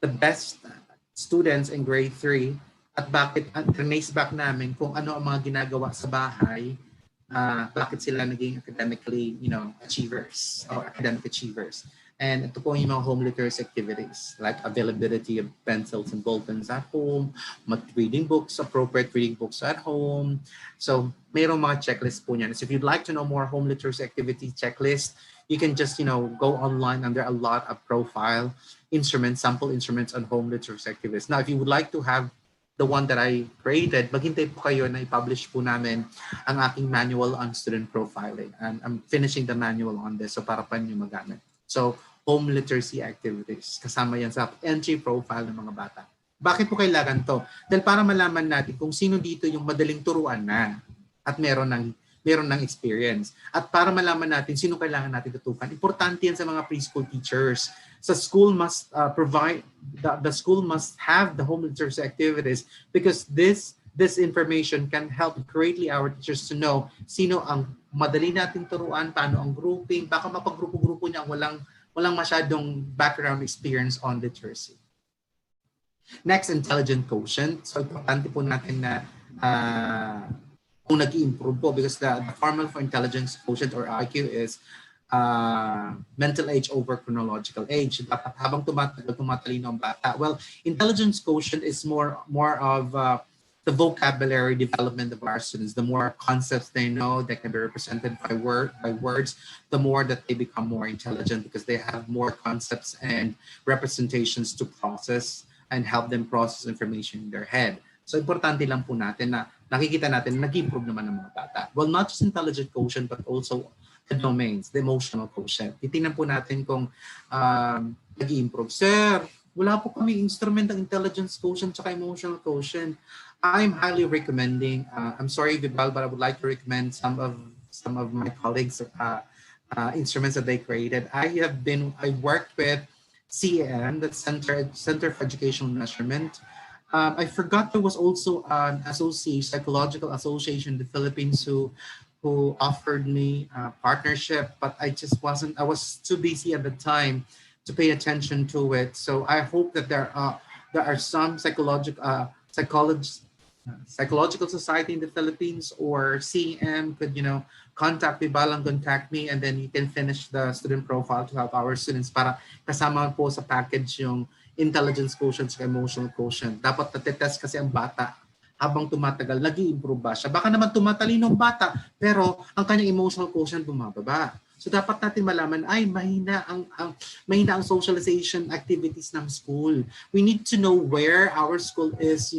Speaker 2: the best students in grade 3 at trace back namin kung ano ang mga ginagawa sa bahay, bakit sila naging academically, achievers or academic achievers. And ito po yung mga home literacy activities like availability of pencils and ballpens at home, appropriate reading books at home. So mayroong mga checklist po niyan. So if you'd like to know more home literacy activity checklist, you can just, go online and there are a lot of profile instruments, sample instruments on home literacy activities. Now, if you would like to have the one that I created, maghintay po kayo na i-publish po namin ang aking manual on student profiling. And I'm finishing the manual on this, so para pa nyo magamit. So, home literacy activities. Kasama yan sa entry profile ng mga bata. Bakit po kailangan to? Dahil para malaman natin kung sino dito yung madaling turuan na at meron ng experience. At para malaman natin sino kailangan natin tutukan. Importante yan sa mga preschool teachers. Sa school must the school must have the home literacy activities because this information can help greatly our teachers to know sino ang madali nating turuan, paano ang grouping, baka mapagrupo-grupo niya walang masyadong background experience on literacy. Next, intelligent quotient. So, importante po natin na kung nag-i-improve po because the formula for intelligence quotient or IQ is mental age over chronological age. Dapat habang tumatalino ang bata. Well, intelligence quotient is more of the vocabulary development of our students. The more concepts they know that can be represented by words, the more that they become more intelligent because they have more concepts and representations to process and help them process information in their head. So importante lang po natin na nakikita natin nag-improve naman ng mga bata. Well, not just intelligent quotient but also the domains, the emotional quotient. Titingnan po natin kung nag-improve. Sir, wala po kami instrument ng intelligence quotient at emotional quotient. I'm highly recommending, I'm sorry, VIBAL, but I would like to recommend some of my colleagues' instruments that they created. I worked with CEM, the Center for Educational Measurement. I forgot there was also an psychological association in the Philippines who offered me a partnership, but I was too busy at the time to pay attention to it. So I hope that there are some psychological society in the Philippines or CEM could, contact VIBAL, contact me, and then you can finish the student profile to help our students para kasama po sa package yung intelligence quotient at emotional quotient. Dapat natetest kasi ang bata habang tumatagal, nag-i-improve ba siya? Baka naman tumatalino ang bata, pero ang kanyang emotional quotient bumababa. So dapat natin malaman ay mahina ang socialization activities ng school. We need to know where our school is,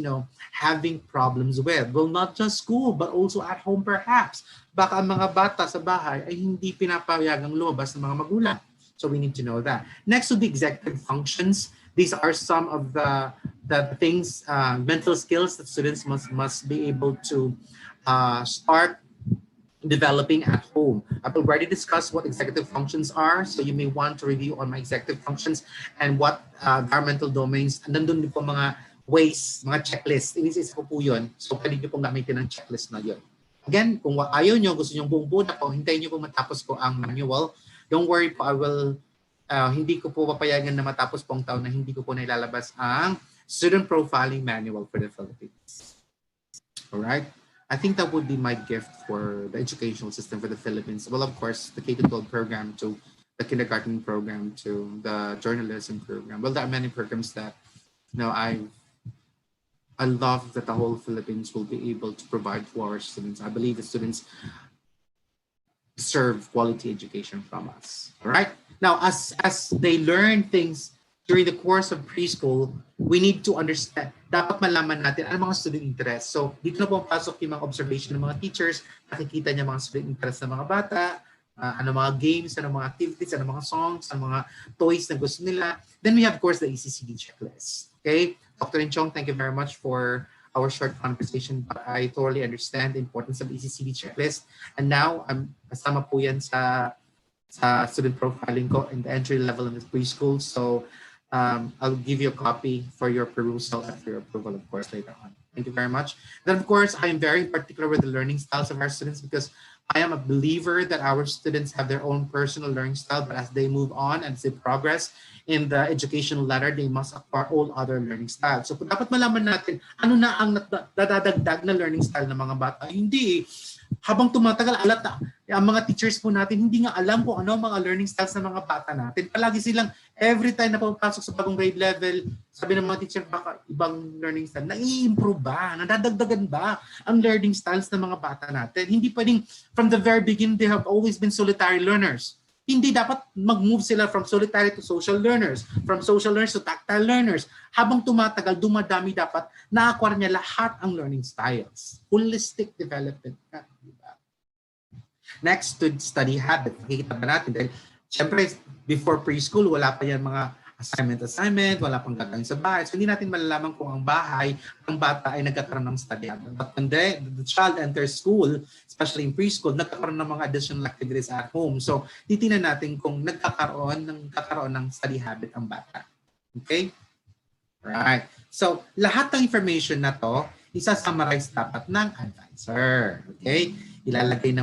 Speaker 2: having problems with. Well, not just school but also at home perhaps. Baka ang mga bata sa bahay ay hindi pinapayagang lumabas ng mga magulang. So we need to know that. Next would be executive functions. These are some of the things, mental skills that students must be able to start developing at home. I've already discussed what executive functions are, so you may want to review on my executive functions and what environmental domains. Nandun din po mga ways, mga checklist. Inis-isa ko po yun. So pwede nyo pong gamitin ang checklist na yun. Again, kung ayaw nyo, gusto nyo buong buo na po, hintayin nyo po matapos ko ang manual. Don't worry po, hindi ko po papayagan na matapos po ang taon na hindi ko po nailalabas ang student profiling manual for the Philippines. Alright? I think that would be my gift for the educational system for the Philippines. Well, of course, the K-12 program to the kindergarten program to the journalism program. Well, there are many programs that I love that the whole Philippines will be able to provide to our students. I believe the students deserve quality education from us. All right. Now, as they learn things during the course of preschool, we need to understand, dapat malaman natin ano mga student interest. So, dito na po pasok yung mga observation ng mga teachers, nakikita niya mga student interest ng mga bata, ano mga games, ano mga activities, ano mga songs, ano mga toys na gusto nila. Then we have, of course, the ECCD checklist. Okay? Dr. Inchong, thank you very much for our short conversation, but I totally understand the importance of ECCD checklist. And now, kasama po yan sa student profiling ko in the entry level in the preschool. So, I'll give you a copy for your perusal and for your approval, of course, later on. Thank you very much. Then, of course, I am very particular with the learning styles of our students because I am a believer that our students have their own personal learning style, but as they move on and as they progress in the educational ladder, they must acquire all other learning styles. So, dapat malaman natin, ano na ang nadadagdag na learning style ng mga bata. Hindi habang tumatagal, ang mga teachers po natin, hindi nga alam kung ano ang mga learning styles ng mga bata natin. Palagi silang, every time na pumapasok sa bagong grade level, sabi ng mga teacher, baka ibang learning style, nai-improve ba? Nadadagdagan ba ang learning styles ng mga bata natin? Hindi pwedeng, from the very beginning, they have always been solitary learners. Hindi dapat mag-move sila from solitary to social learners, from social learners to tactile learners. Habang tumatagal, dumadami dapat, na-acquire niya lahat ang learning styles. Holistic development. Next, to study habit. Nakikita ba natin? Dahil, syempre, before preschool, wala pa yan mga assignment, wala pang gagawin sa bahay. So, hindi natin malalaman kung ang bata ay nagkakaroon ng study habit. But when the child enters school, especially in preschool, nagkakaroon ng mga additional activities at home. So, titingnan natin kung nagkakaroon ng study habit ang bata. Okay? Right. So, lahat ng information na to, isa-summarize dapat ng advisor. Okay? Ilalagay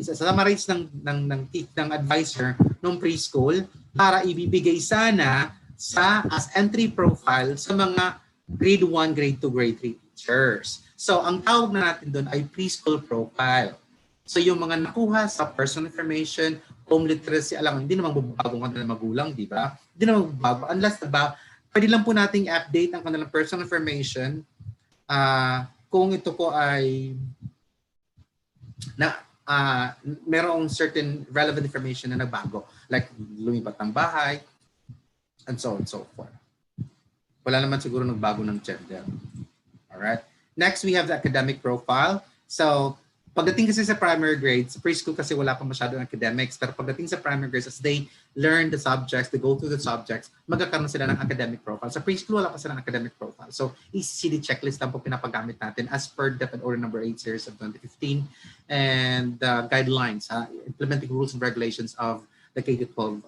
Speaker 2: isa-summarize ng advisor ng preschool para ibibigay sana as entry profile sa mga grade 1, grade 2, grade 3 teachers. So, ang tawag na natin doon ay preschool profile. So, yung mga nakuha sa personal information, home literacy, alam, hindi naman babago ng magulang, di ba? Hindi naman babago. Unless, pwede lang po nating update ang kanilang personal information kung ito po ay merong certain relevant information na nagbago. Like, lumipat ng bahay, and so on and so forth. Wala naman siguro nagbago ng gender. Alright? Next, we have the academic profile. So, pagdating kasi sa primary grades, sa preschool kasi wala pa masyadong academics, pero pagdating sa primary grades, as they learn the subjects, they go through the subjects, magkakaroon sila ng academic profile. Sa preschool, wala pa sila ng academic profile. So, ECCD checklist lang po pinapagamit natin as per DepEd Order number 8 series of 2015 and guidelines, implementing rules and regulations of the K-12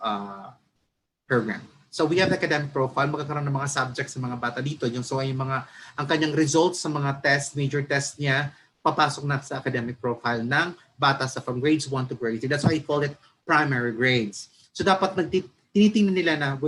Speaker 2: program. So, we have the academic profile, magkakaroon ng mga subjects sa mga bata dito. So, ang kanyang results sa mga test, major test niya, papasok na sa academic profile ng bata from grades 1 to grade 3. That's why I call it primary grades. So dapat tinitingnan nila na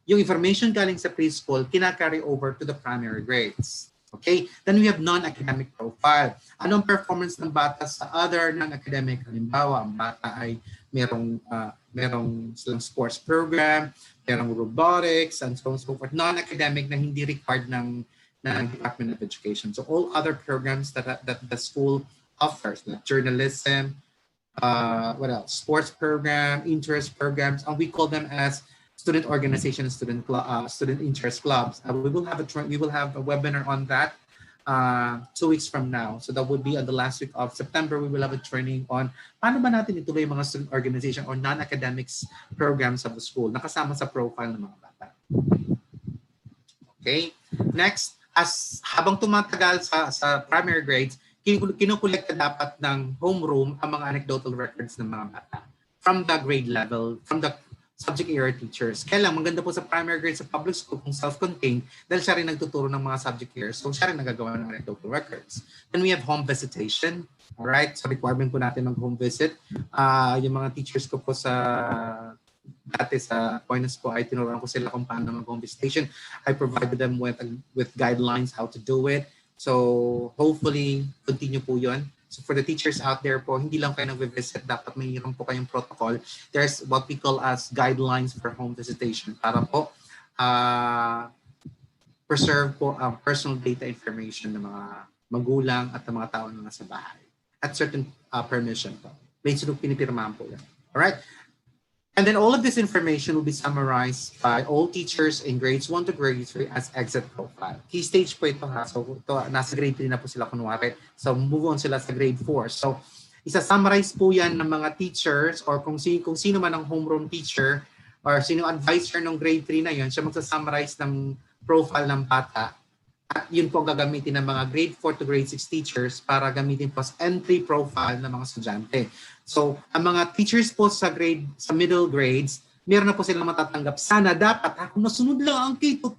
Speaker 2: yung information galing sa preschool kina-carry over to the primary grades. Okay? Then we have non-academic profile. Anong performance ng bata sa other non-academic? Halimbawa, ang bata ay merong silang sports program, merong robotics, and so on and so forth. Non-academic na hindi required ng Department of Education. So all other programs that the school offers, like journalism, what else? Sports program, interest programs, and we call them as student organization, student interest clubs. We will have a webinar on that 2 weeks from now. So that would be on the last week of September. We will have a training on paano ba natin ituloy mga student organization or non-academics programs of the school nakasama sa profile ng mga bata. Okay. Next, habang tumatagal sa primary grades, kinukolekta dapat ng homeroom ang mga anecdotal records ng mga bata from the grade level, from the subject area teachers. Kaya lang, maganda po sa primary grade sa public school kung self-contained dahil siya rin nagtuturo ng mga subject areas. So siya rin nagagawa ng anecdotal records. Then we have home visitation. Alright, so requirement po natin mag-home visit. Yung mga teachers ko po sa dati sa Aquinas po ay tinuruan ko sila kung paano mag-home visitation. I provided them with guidelines how to do it. So hopefully, continue po yun. So for the teachers out there po, hindi lang kayo nag-visit, dapat mayroon po kayong protocol. There's what we call as guidelines for home visitation para po preserve po ang personal data information ng mga magulang at ng mga tao na nasa bahay. At certain permission po. Basically, pinipirmahan po yan. Alright? And then all of this information will be summarized by all teachers in grades 1 to grade 3 as exit profile. Key stage po ito ha. So ito, nasa grade 3 na po sila kunwari. So move on sila sa grade 4. So isa-summarize po yan ng mga teachers or kung sino man ang homeroom teacher or sino advisor ng grade 3 na yun, siya magsa-summarize ng profile ng bata. At yun po gagamitin ng mga grade 4 to grade 6 teachers para gamitin po sa entry profile ng mga estudyante. So, ang mga teachers po sa middle grades, meron na po silang matatanggap. Sana dapat, kung nasunod lang ang K-12,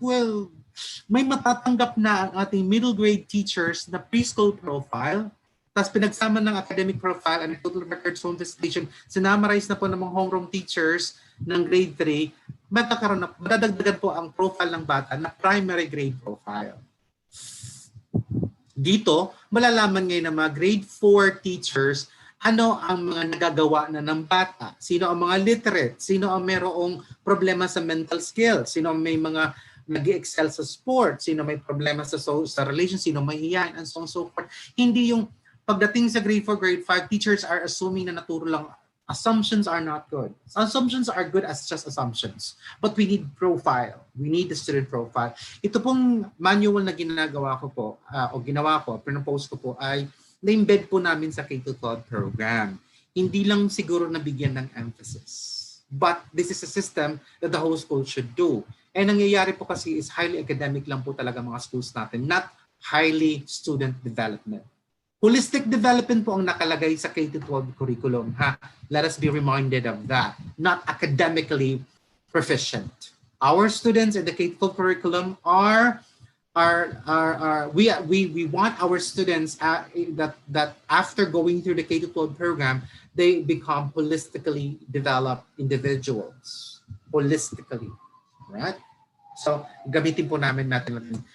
Speaker 2: may matatanggap na ang ating middle grade teachers na preschool profile, tapos pinagsama ng academic profile and total records home visitation, sinamarize na po ng mga homeroom teachers ng grade 3, madadagdagan po ang profile ng bata na primary grade profile. Dito, malalaman ngayon ng mga grade 4 teachers ano ang mga nagagawa na ng bata, sino ang mga literate, sino ang mayroong problema sa mental skills, sino ang may mga nag-excel sa sport, sino may problema sa relation, sino may iyan, and so on and so forth. Hindi yung pagdating sa grade 4, grade 5, teachers are assuming na naturo lang. Assumptions are not good. Assumptions are good as just assumptions. But we need profile. We need the student profile. Ito pong manual na ginagawa ko po, pinopose ko po ay na-embed po namin sa K-12 program. Hindi lang siguro nabigyan ng emphasis. But this is a system that the whole school should do. And nangyayari po kasi is highly academic lang po talaga mga schools natin, not highly student development. Holistic development po ang nakalagay sa K-12 curriculum. Let us be reminded of that. Not academically proficient. Our students in the K-12 curriculum we want our students that after going through the K-12 program, they become holistically developed individuals. Holistically. Right? So, gamitin po natin.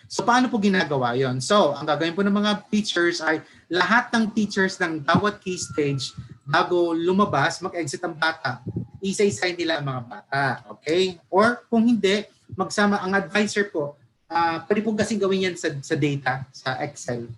Speaker 2: So, paano po ginagawa yon? So, ang gagawin po ng mga teachers ay lahat ng teachers ng bawat key stage bago lumabas, mag-exit ang bata. Isa-isahin nila ang mga bata. Okay? Or kung hindi, magsama ang advisor po. Pwede po kasi gawin yan sa data, sa Excel.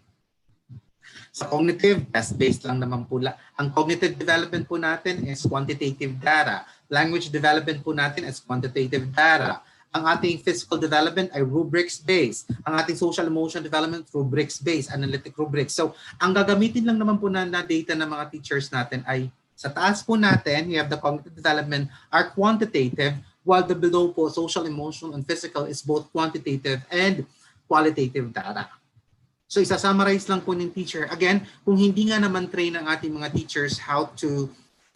Speaker 2: Sa cognitive, test-based lang naman po. Ang cognitive development po natin is quantitative data. Language development po natin is quantitative data. Ang ating physical development ay rubrics-based. Ang ating social emotion development, rubrics-based, analytic rubrics. So, ang gagamitin lang naman po na data ng mga teachers natin ay sa taas po natin, we have the cognitive development are quantitative, while the below po, social, emotional, and physical is both quantitative and qualitative data. So isa-summarize lang po ng teacher. Again, kung hindi nga naman train ang ating mga teachers how to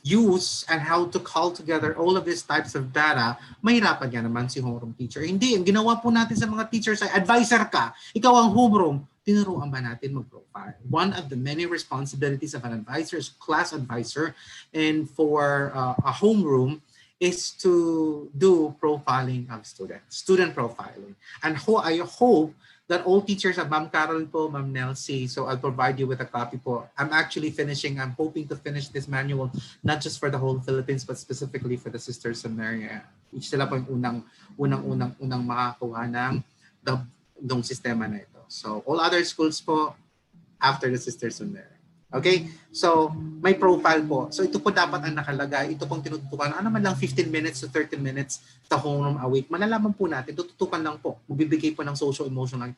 Speaker 2: use and how to call together all of these types of data, mahirapan nga naman si homeroom teacher. Hindi, ang ginawa po natin sa mga teachers ay advisor ka, ikaw ang homeroom, tinuruan ba natin mag-profile? One of the many responsibilities of an advisor is class advisor, and for a homeroom is to do profiling of students, student profiling. And I hope that all teachers at Ma'am Carol po, Ma'am Nelsie, so I'll provide you with a copy po. I'm hoping to finish this manual, not just for the whole Philippines, but specifically for the Sisters of Mary. Each sila po yung unang makakuha ng sistema na ito. So all other schools po, after the Sisters of Mary. Okay? So, may profile po. So, ito po dapat ang nakalagay. Ito pong tinututukan. Ano man lang 15 minutes to 30 minutes sa homeroom a week. Malalaman po natin. Tututukan lang po. Magbibigay po ng social emotional.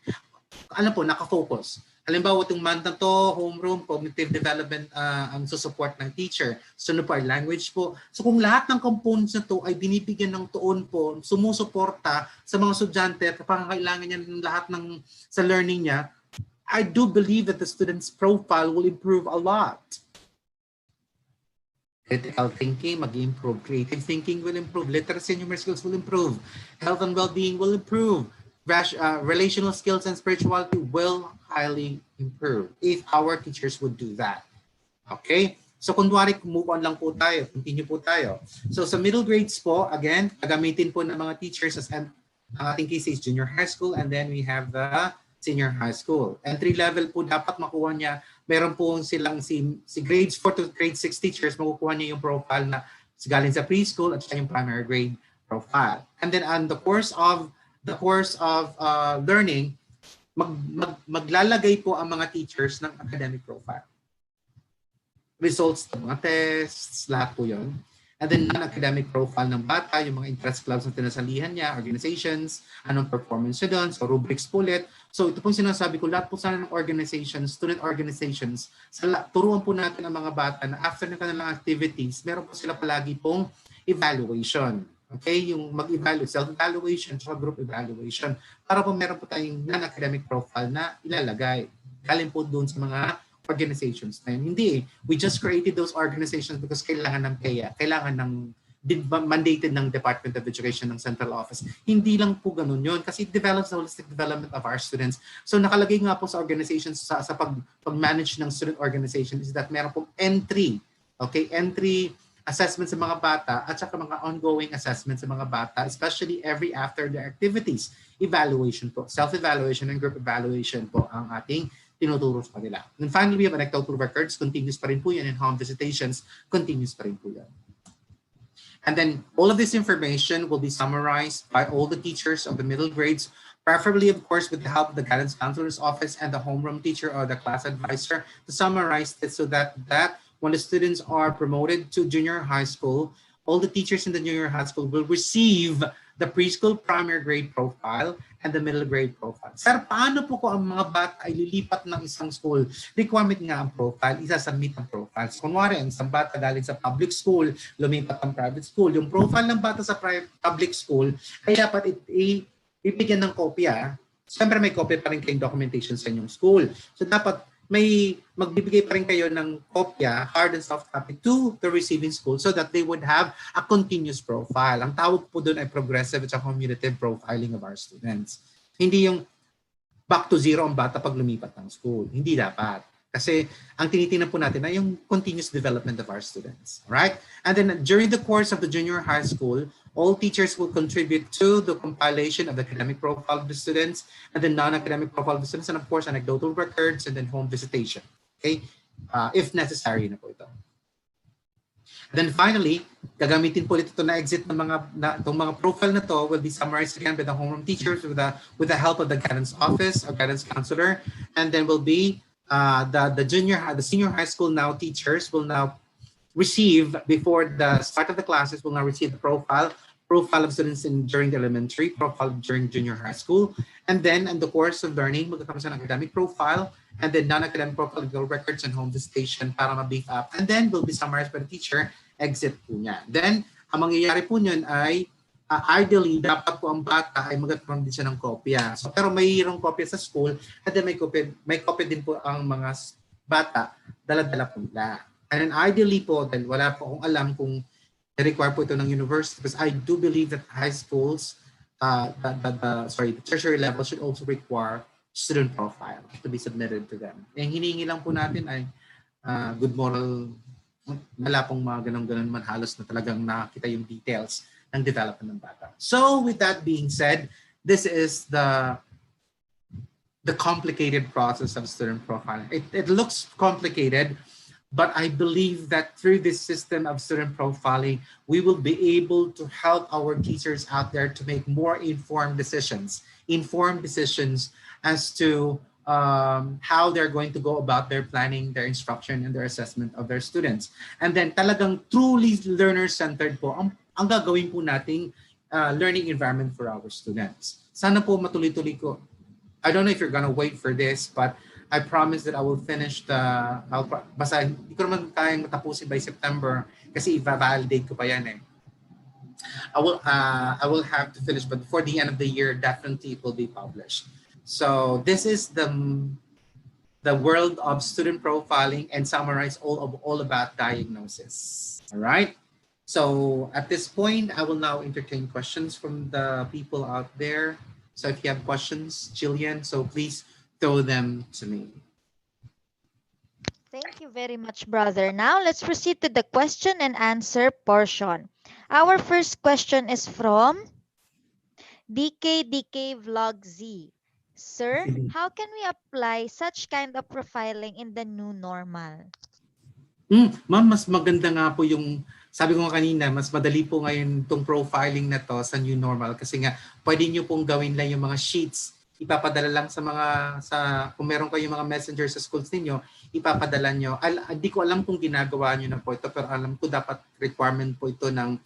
Speaker 2: Alam po, nakafocus. Halimbawa, itong month na to, homeroom, cognitive development ang susupport ng teacher. Sunod po ay language po. So, kung lahat ng components na to ay binibigyan ng tuon po, sumusuporta sa mga estudyante at pangangailangan niya ng lahat ng sa learning niya, I do believe that the student's profile will improve a lot. Critical thinking mag-improve, creative thinking will improve, literacy and numeric skills will improve, health and well-being will improve, relational skills and spirituality will highly improve if our teachers would do that. Okay? So kunwari, move on lang po tayo, continue po tayo. So sa middle grades po, again, gagamitin po ng mga teachers as ang ating case is junior high school, and then we have the senior high school. Entry level po dapat makuha niya. Meron po silang si grades 4 to grade 6 teachers, makukuha niya yung profile na galing sa preschool at yung primary grade profile. And then on the course of learning, maglalagay po ang mga teachers ng academic profile. Results ng mga tests, lahat po yun. And then non-academic profile ng bata, yung mga interest clubs na tinasalihan niya, organizations, anong performance niya doon, so rubrics po ulit. So ito pong sinasabi ko, lahat po sana ng organizations, student organizations, turuan po natin ang mga bata na after ng kanilang activities, meron po sila palagi pong evaluation. Okay, yung mag-evaluate, self-evaluation, tsaka group evaluation, para po meron po tayong non-academic profile na ilalagay. Galing po doon sa mga organizations na yun. Hindi eh. We just created those organizations because kailangan ng PEA, kailangan ng mandated ng Department of Education ng Central Office. Hindi lang po ganun yun kasi it develops the holistic development of our students. So nakalagay nga po sa organizations, sa pag-manage ng student organization is that meron pong entry, okay, entry assessment sa mga bata at saka mga ongoing assessment sa mga bata, especially every after their activities. Evaluation po, self-evaluation and group evaluation po ang ating tinuturo sa kanila. And finally, we have anecdotal records, continuous pa rin po yan, and home visitations, continuous pa rin po yan. And then all of this information will be summarized by all the teachers of the middle grades, preferably, of course, with the help of the guidance counselor's office and the homeroom teacher or the class advisor to summarize it so that when the students are promoted to junior high school, all the teachers in the junior high school will receive the preschool primary grade profile and the middle grade profile. Sir, paano po kung ang mga bata ay lilipat ng isang school? Requirement nga ang profile, isa-submit ang profile. So, kunwari, ang isang bata galing sa public school, lumipat ang private school. Yung profile ng bata sa public school ay dapat ibigyan ng kopya. Siyempre may kopya pa rin kayong documentation sa inyong school. So, dapat may magbibigay pa rin kayo ng kopya, hard and soft copy, to the receiving school so that they would have a continuous profile. Ang tawag po doon ay progressive at cumulative profiling of our students. Hindi yung back to zero ang bata pag lumipat ng school. Hindi dapat. Kasi ang tinitingnan po natin ay yung continuous development of our students. Alright? And then during the course of the junior high school, all teachers will contribute to the compilation of the academic profile of the students and the non-academic profile of the students, and of course anecdotal records and then home visitation. Okay? If necessary na po ito. Then finally, gagamitin po ito na exit ng mga profile na to will be summarized again by the homeroom teachers with the help of the guidance office or guidance counselor, and then will be the senior high school now teachers will now receive, before the start of the classes, will now receive the profile of students during the elementary, profile during junior high school, and then in the course of learning, magkakaroon sa academic profile, and then non-academic profile, records and home visitation para ma-beef up, and then will be summarized by the teacher, exit po niya. Then, ang mangyayari po niyan ay ideally, dapat po ang bata ay magkakaroon din siya ng kopya. So, pero mayroong kopya sa school at then may kopya din po ang mga bata, dala-dala po nila. And then ideally po, dahil wala po akong alam kung require po ito ng university, because I do believe that high schools, the tertiary level should also require student profile to be submitted to them. Ang hinihingi lang po natin ay good moral, wala pong mga ganun-ganun man halos na talagang nakita yung details ng development ng bata. So with that being said, this is the complicated process of student profiling. It looks complicated, but I believe that through this system of student profiling, we will be able to help our teachers out there to make more informed decisions as to how they're going to go about their planning, their instruction, and their assessment of their students. And then talagang truly learner-centered po ang gagawin po nating learning environment for our students. Sana po matuloy-tuloy ko. I don't know if you're gonna wait for this, but I promise that I will finish basta hindi ko naman kayang matapusin by September kasi i-validate ko pa yan eh. I will have to finish, but before the end of the year, definitely it will be published. So this is the the world of student profiling and summarize all about diagnosis. All right. So at this point, I will now entertain questions from the people out there. So if you have questions, Jillian, so please throw them to me.
Speaker 1: Thank you very much, brother. Now let's proceed to the question and answer portion. Our first question is from DK Vlog Z. Sir, how can we apply such kind of profiling in the new normal?
Speaker 2: Ma'am, mas maganda nga po yung, sabi ko nga kanina, mas madali po ngayon itong profiling na to sa new normal kasi nga pwede nyo pong gawin lang yung mga sheets, ipapadala lang sa mga, kung meron kayong mga messenger sa schools ninyo, ipapadala nyo. Hindi ko alam kung ginagawa nyo na po ito, pero alam ko dapat requirement po ito ng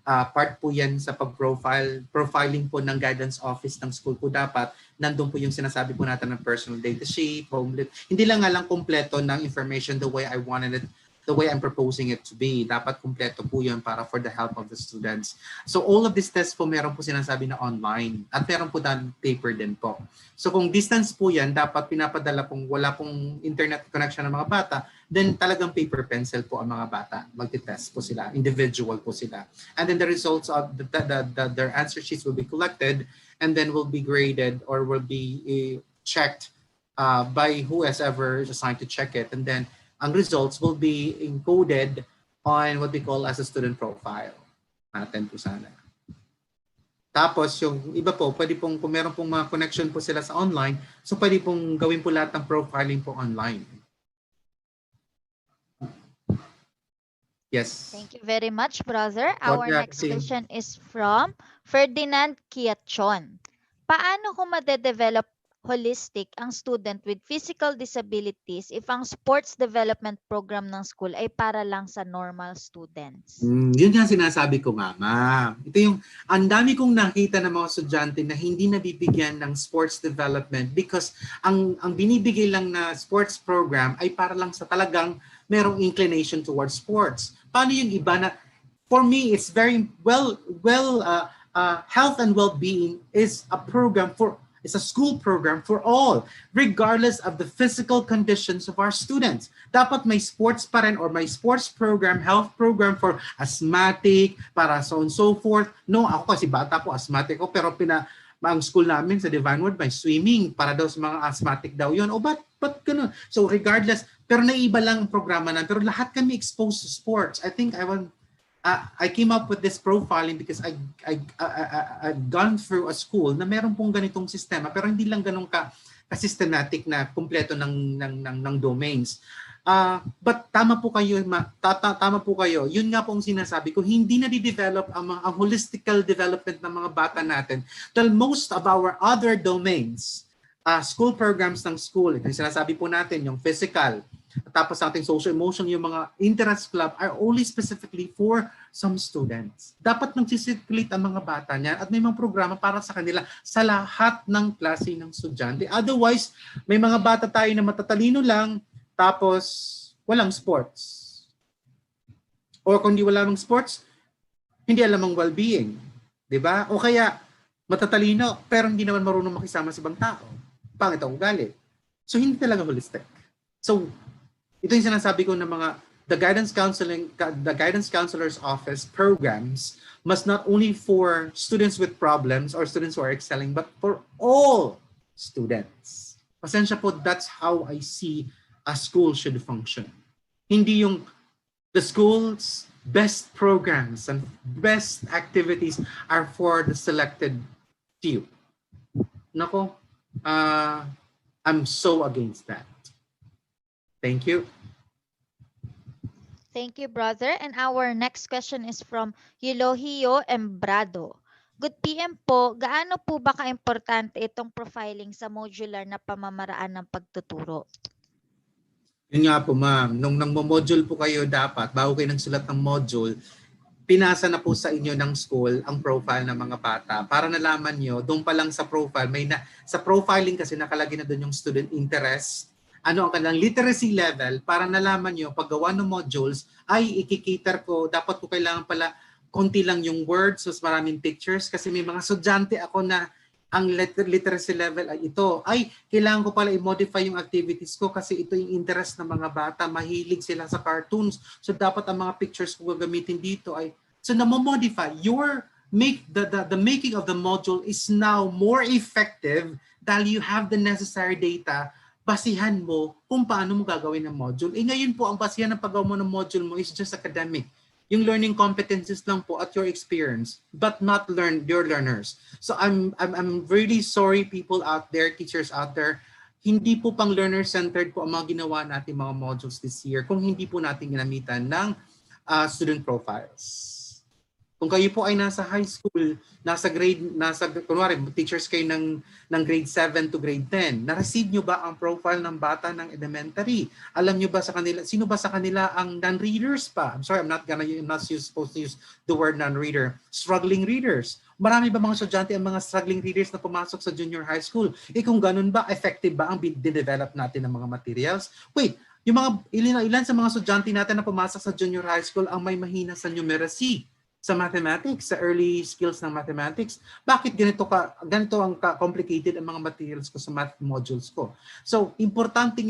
Speaker 2: part po yan sa profiling po ng guidance office ng school po dapat. Nandun po yung sinasabi po natin ng personal data sheet, hindi lang nga lang kompleto ng information the way I wanted it, the way I'm proposing it to be. Dapat kumpleto po yun para for the help of the students. So all of these tests po meron po sinasabi na online at meron po paper din po. So kung distance po yan, dapat pinapadala kung wala pong internet connection ng mga bata, then talagang paper pencil po ang mga bata. Magti-test po sila, individual po sila. And then the results of their answer sheets will be collected and then will be graded or will be checked by whoever is assigned to check it. And then ang results will be encoded on what we call as a student profile. Natin po sana. Tapos yung iba po, pwede pong, kung meron pong mga connection po sila sa online, so pwede pong gawin po lahat ng profiling po online. Yes.
Speaker 1: Thank you very much, brother. Our next question is from Ferdinand Kiachon. Paano ko madedevelop holistic ang student with physical disabilities if ang sports development program ng school ay para lang sa normal students?
Speaker 2: Yun nga sinasabi ko nga, ma'am. Ito yung, ang dami kong nakita ng mga estudyante na hindi nabibigyan ng sports development because ang binibigay lang na sports program ay para lang sa talagang merong inclination towards sports. Paano yung iba na, for me, it's very health and well-being is a program it's a school program for all, regardless of the physical conditions of our students. Dapat may sports pa rin or may sports program, health program for asthmatic, para so on so forth. No, ako kasi bata po, asthmatic ko, pero ang school namin sa Divine Word may swimming para daw sa mga asthmatic daw yun. O ba't ganun? So regardless, pero naiba lang ang programa na, pero lahat kami exposed to sports. I think I came up with this profiling because I've gone through a school na meron pong ganitong sistema pero hindi lang ganun ka-systematic na kumpleto ng domains. But tama po kayo, tama po kayo. Yun nga pong sinasabi ko, hindi na di-develop ang holistical development ng mga bata natin dahil most of our other domains, school programs ng school, yung sinasabi po natin, yung physical, tapos sa ating social emotion, yung mga interest club are only specifically for some students. Dapat nagsisirculate ang mga bata niyan at may mga programa para sa kanila sa lahat ng klase ng estudyante. Otherwise, may mga bata tayo na matatalino lang tapos walang sports. O kung di wala ng sports, hindi alam ang well-being. Diba? O kaya matatalino pero hindi naman marunong makisama sa ibang tao. Pangit ang ugali. So hindi talaga holistic. So ito yung sinasabi ko ng mga the guidance counselor's office programs must not only for students with problems or students who are excelling, but for all students. Pasensya po, that's how I see a school should function. Hindi yung the school's best programs and best activities are for the selected few. Nako, I'm so against that. Thank you.
Speaker 1: Thank you, brother. And our next question is from Elohio Embrado. Good PM po, gaano po ba ka-importante itong profiling sa modular na pamamaraan ng pagtuturo?
Speaker 2: Yun nga po ma'am, nung nang-module po kayo dapat, bago kayo nagsulat ng module, pinasa na po sa inyo ng school ang profile ng mga bata para nalaman nyo, doon pa lang sa profile, sa profiling kasi nakalagay na doon yung student interest, ano ang kanilang literacy level para nalaman nyo paggawa ng modules ay ikikater ko, dapat ko kailangan pala konti lang yung words, mas maraming pictures kasi may mga estudyante ako na ang literacy level ay ito. Ay, kailangan ko pala i-modify yung activities ko kasi ito yung interest ng mga bata. Mahilig sila sa cartoons. So dapat ang mga pictures ko gagamitin dito ay so na-modify. The making of the module is now more effective dahil you have the necessary data. Basihan mo kung paano mo gagawin ang module. Ngayon po, ang basihan ng paggawa mo ng module mo is just academic. Yung learning competencies lang po at your experience, but not your learners. So I'm really sorry, people out there, teachers out there, hindi po pang learner-centered po ang mga ginawa natin mga modules this year kung hindi po natin ginamitan ng student profiles. Kung kayo po ay nasa high school, kunwari, teachers kayo ng grade 7 to grade 10, na-receive nyo ba ang profile ng bata ng elementary? Alam nyo ba sa kanila, sino ba sa kanila ang non-readers pa? I'm sorry, I'm not supposed to use the word non-reader. Struggling readers. Marami ba mga estudyante ang mga struggling readers na pumasok sa junior high school? Kung ganun ba, effective ba ang dinevelop natin ng mga materials? Wait, yung mga ilan sa mga estudyante natin na pumasok sa junior high school ang may mahina sa numeracy, sa mathematics, sa early skills ng mathematics. Bakit ganito ang complicated ang mga materials ko sa math modules ko? So, importante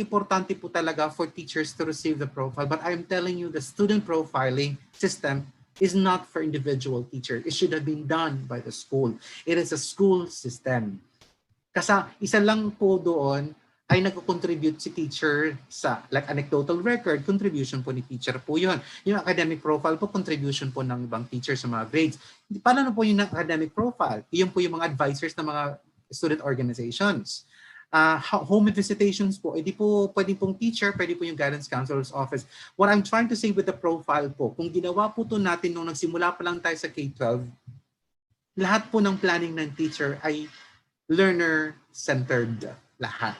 Speaker 2: po talaga for teachers to receive the profile. But I'm telling you, the student profiling system is not for individual teachers. It should have been done by the school. It is a school system. Kasi isa lang po doon ay nag-contribute si teacher sa like anecdotal record, contribution po ni teacher po yun. Yung academic profile po, contribution po ng ibang teacher sa mga grades. Paano na po yung academic profile? Iyon po yung mga advisors ng mga student organizations. Home visitations po, edi po pwede pong teacher, pwede po yung guidance counselor's office. What I'm trying to say with the profile po, kung ginawa po to natin nung nagsimula pa lang tayo sa K-12, lahat po ng planning ng teacher ay learner-centered lahat.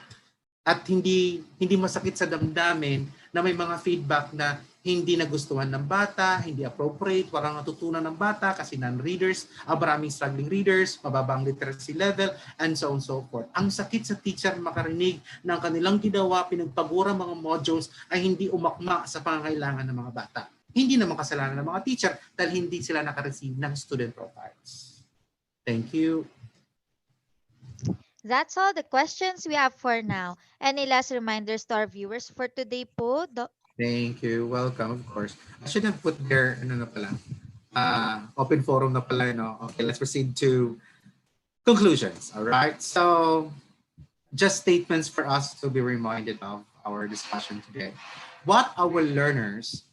Speaker 2: At hindi masakit sa damdamin na may mga feedback na hindi nagustuhan ng bata, hindi appropriate, walang natutunan ng bata kasi non-readers, maraming struggling readers, mababang literacy level, and so on and so forth. Ang sakit sa teacher makarinig ng kanilang ginawa, pinagpagura mga modules ay hindi umakma sa pangangailangan ng mga bata. Hindi naman kasalanan ng mga teacher dahil hindi sila nakareceive ng student profiles. Thank you.
Speaker 1: That's all the questions we have for now. Any last reminders to our viewers for today po?
Speaker 2: Thank you. Welcome, of course. I should have put there, open forum na pala, no? Okay, let's proceed to conclusions, all right? So, just statements for us to be reminded of our discussion today. What our learners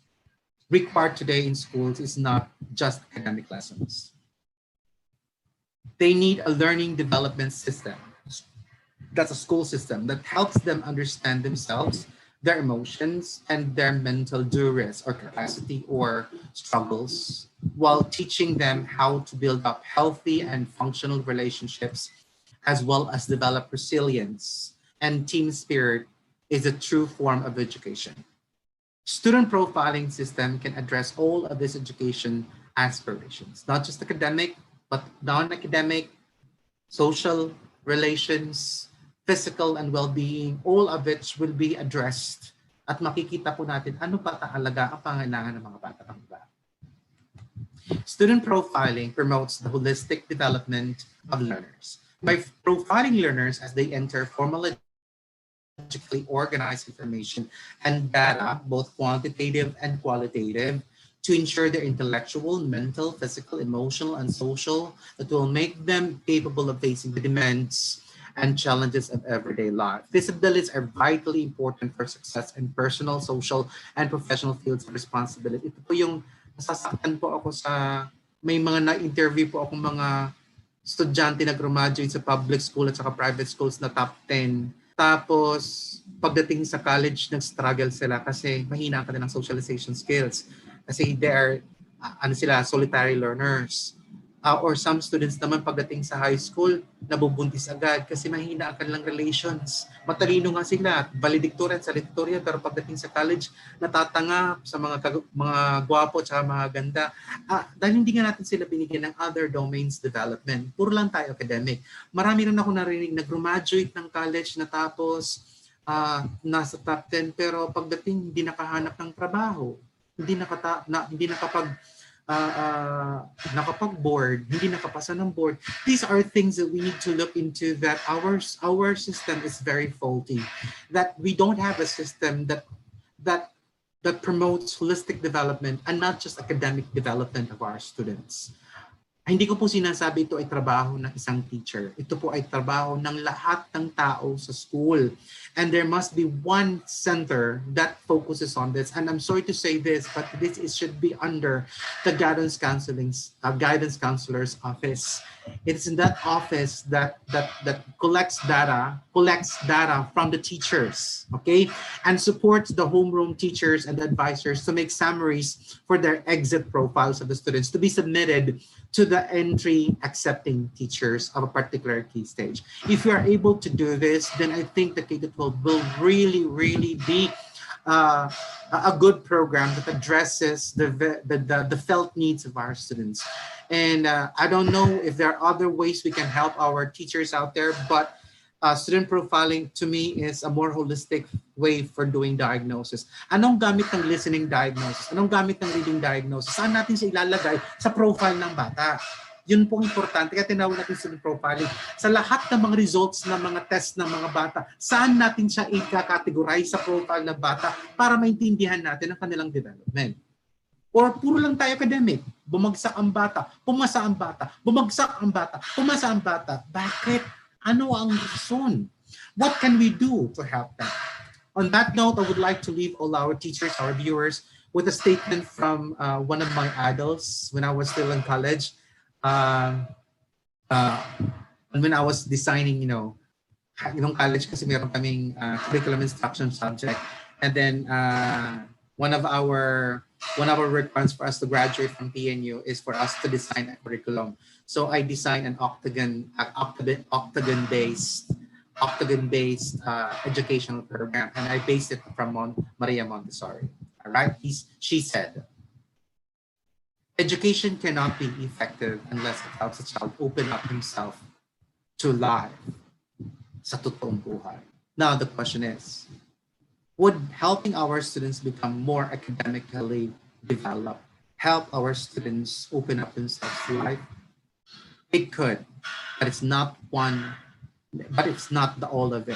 Speaker 2: require today in schools is not just academic lessons. They need a learning development system. That's a school system that helps them understand themselves, their emotions, and their mental duress or capacity or struggles, while teaching them how to build up healthy and functional relationships, as well as develop resilience and team spirit is a true form of education. Student profiling system can address all of these education aspirations, not just academic, but non-academic, social, relations, physical and well-being, all of which will be addressed at makikita po natin ano pa talaga ang pangailangan ng mga bata ng iba. Student profiling promotes the holistic development of learners. By profiling learners as they enter formal logically organized information and data, both quantitative and qualitative, to ensure their intellectual, mental, physical, emotional, and social that will make them capable of facing the demands and challenges of everyday life. These abilities are vitally important for success in personal, social, and professional fields of responsibility. Ito po yung nasasaktan po ako sa, may mga na-interview po akong mga estudyante na graduate sa public school at saka private schools na top 10. Tapos, pagdating sa college, nag-struggle sila kasi mahina ka ng socialization skills. Kasi they are, solitary learners. Or some students naman pagdating sa high school, nabubuntis agad kasi mahina ang kanilang relations. Matalino nga sila, valedictorian, salutatorian, pero pagdating sa college, natatanga sa mga gwapo at mga ganda. Dahil hindi nga natin sila binigyan ng other domains development. Puro lang tayo academic. Marami rin ako narinig na graduate ng college na tapos nasa top 10 pero pagdating hindi nakahanap ng trabaho. Hindi nakapag nakapag-board, hindi nakapasa ng board. These are things that we need to look into, that our system is very faulty, that we don't have a system that that promotes holistic development and not just academic development of our students. Hindi ko po sinasabi ito ay trabaho ng isang teacher. Ito po ay trabaho ng lahat ng tao sa school. And there must be one center that focuses on this. And I'm sorry to say this, but should be under the guidance counselor's office. It is in that office that collects data from the teachers, okay, and supports the homeroom teachers and advisors to make summaries for their exit profiles of the students to be submitted to the entry accepting teachers of a particular key stage. If you are able to do this, then I think the K-12 will really, really be uh, a good program that addresses the felt needs of our students. And I don't know if there are other ways we can help our teachers out there, but student profiling to me is a more holistic way for doing diagnosis. Anong gamit ng listening diagnosis? Anong gamit ng reading diagnosis? Saan natin siya ilalagay sa profile ng bata? Yun pong importante. Kaya tinawag natin student profiling. Sa lahat ng mga results ng mga test ng mga bata, saan natin siya i-categorize sa profile ng bata para maintindihan natin ang kanilang development? Or puro lang tayo academic. Bumagsak ang bata, pumasa ang bata, bumagsak ang bata, pumasa ang bata. Bakit? Ano ang reason? What can we do to help them? On that note, I would like to leave all our teachers, our viewers, with a statement from one of my idols when I was still in college. Uh, uh, when I was designing, college kasi meron kaming curriculum instruction subject. And then one of our requirements for us to graduate from PNU is for us to design a curriculum. So I designed an octagon-based educational program, and I based it from Maria Montessori. All right, she said, education cannot be effective unless it helps a child open up himself to life sa totoong buhay. Now the question is, would helping our students become more academically developed help our students open up themselves to life? It could, but it's not the all of it.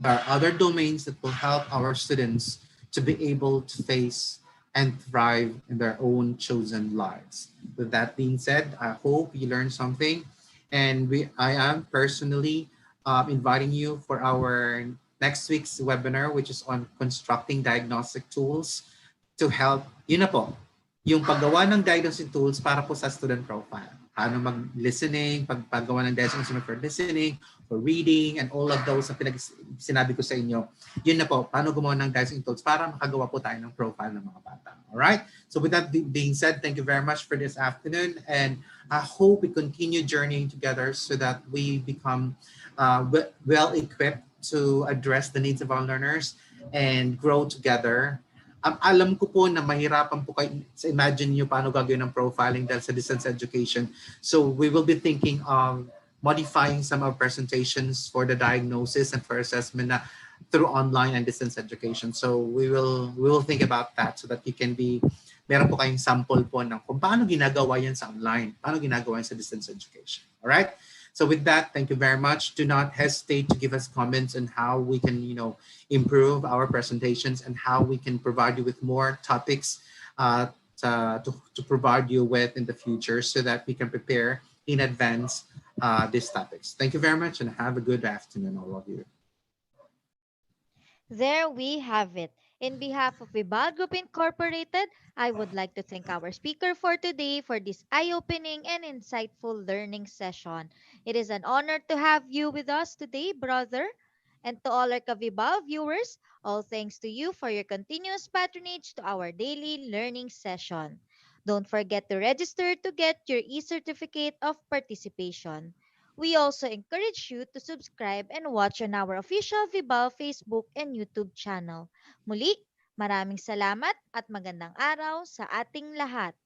Speaker 2: There are other domains that will help our students to be able to face and thrive in their own chosen lives. With that being said, I hope you learned something, and I am personally inviting you for our next week's webinar, which is on constructing diagnostic tools to help, yun na po, yung paggawa ng diagnostic tools para po sa student profile. Paano mag-listening, paggawa ng diagnostic for listening, for reading, and all of those na sinabi ko sa inyo. Yun na po, paano gumawa ng diagnostic tools para makagawa po tayo ng profile ng mga bata. Alright? So with that being said, thank you very much for this afternoon, and I hope we continue journeying together so that we become well-equipped to address the needs of our learners and grow together. Alam ko po na mahirapan po kayo sa imagine nyo paano gagawin ng profiling dahil sa distance education. So we will be thinking of modifying some of presentations for the diagnosis and for assessment na through online and distance education. So we will think about that so that you can be, meron po kayong sample po ng kung paano ginagawa yan sa online, paano ginagawa yan sa distance education. All right? So with that, thank you very much. Do not hesitate to give us comments on how we can, improve our presentations and how we can provide you with more topics to provide you with in the future so that we can prepare in advance these topics. Thank you very much and have a good afternoon, all of you.
Speaker 1: There we have it. In behalf of VIBAL Group Incorporated, I would like to thank our speaker for today for this eye-opening and insightful learning session. It is an honor to have you with us today, brother. And to all our Kavibal viewers, all thanks to you for your continuous patronage to our daily learning session. Don't forget to register to get your e-certificate of participation. We also encourage you to subscribe and watch on our official Vibal Facebook and YouTube channel. Muli, maraming salamat at magandang araw sa ating lahat.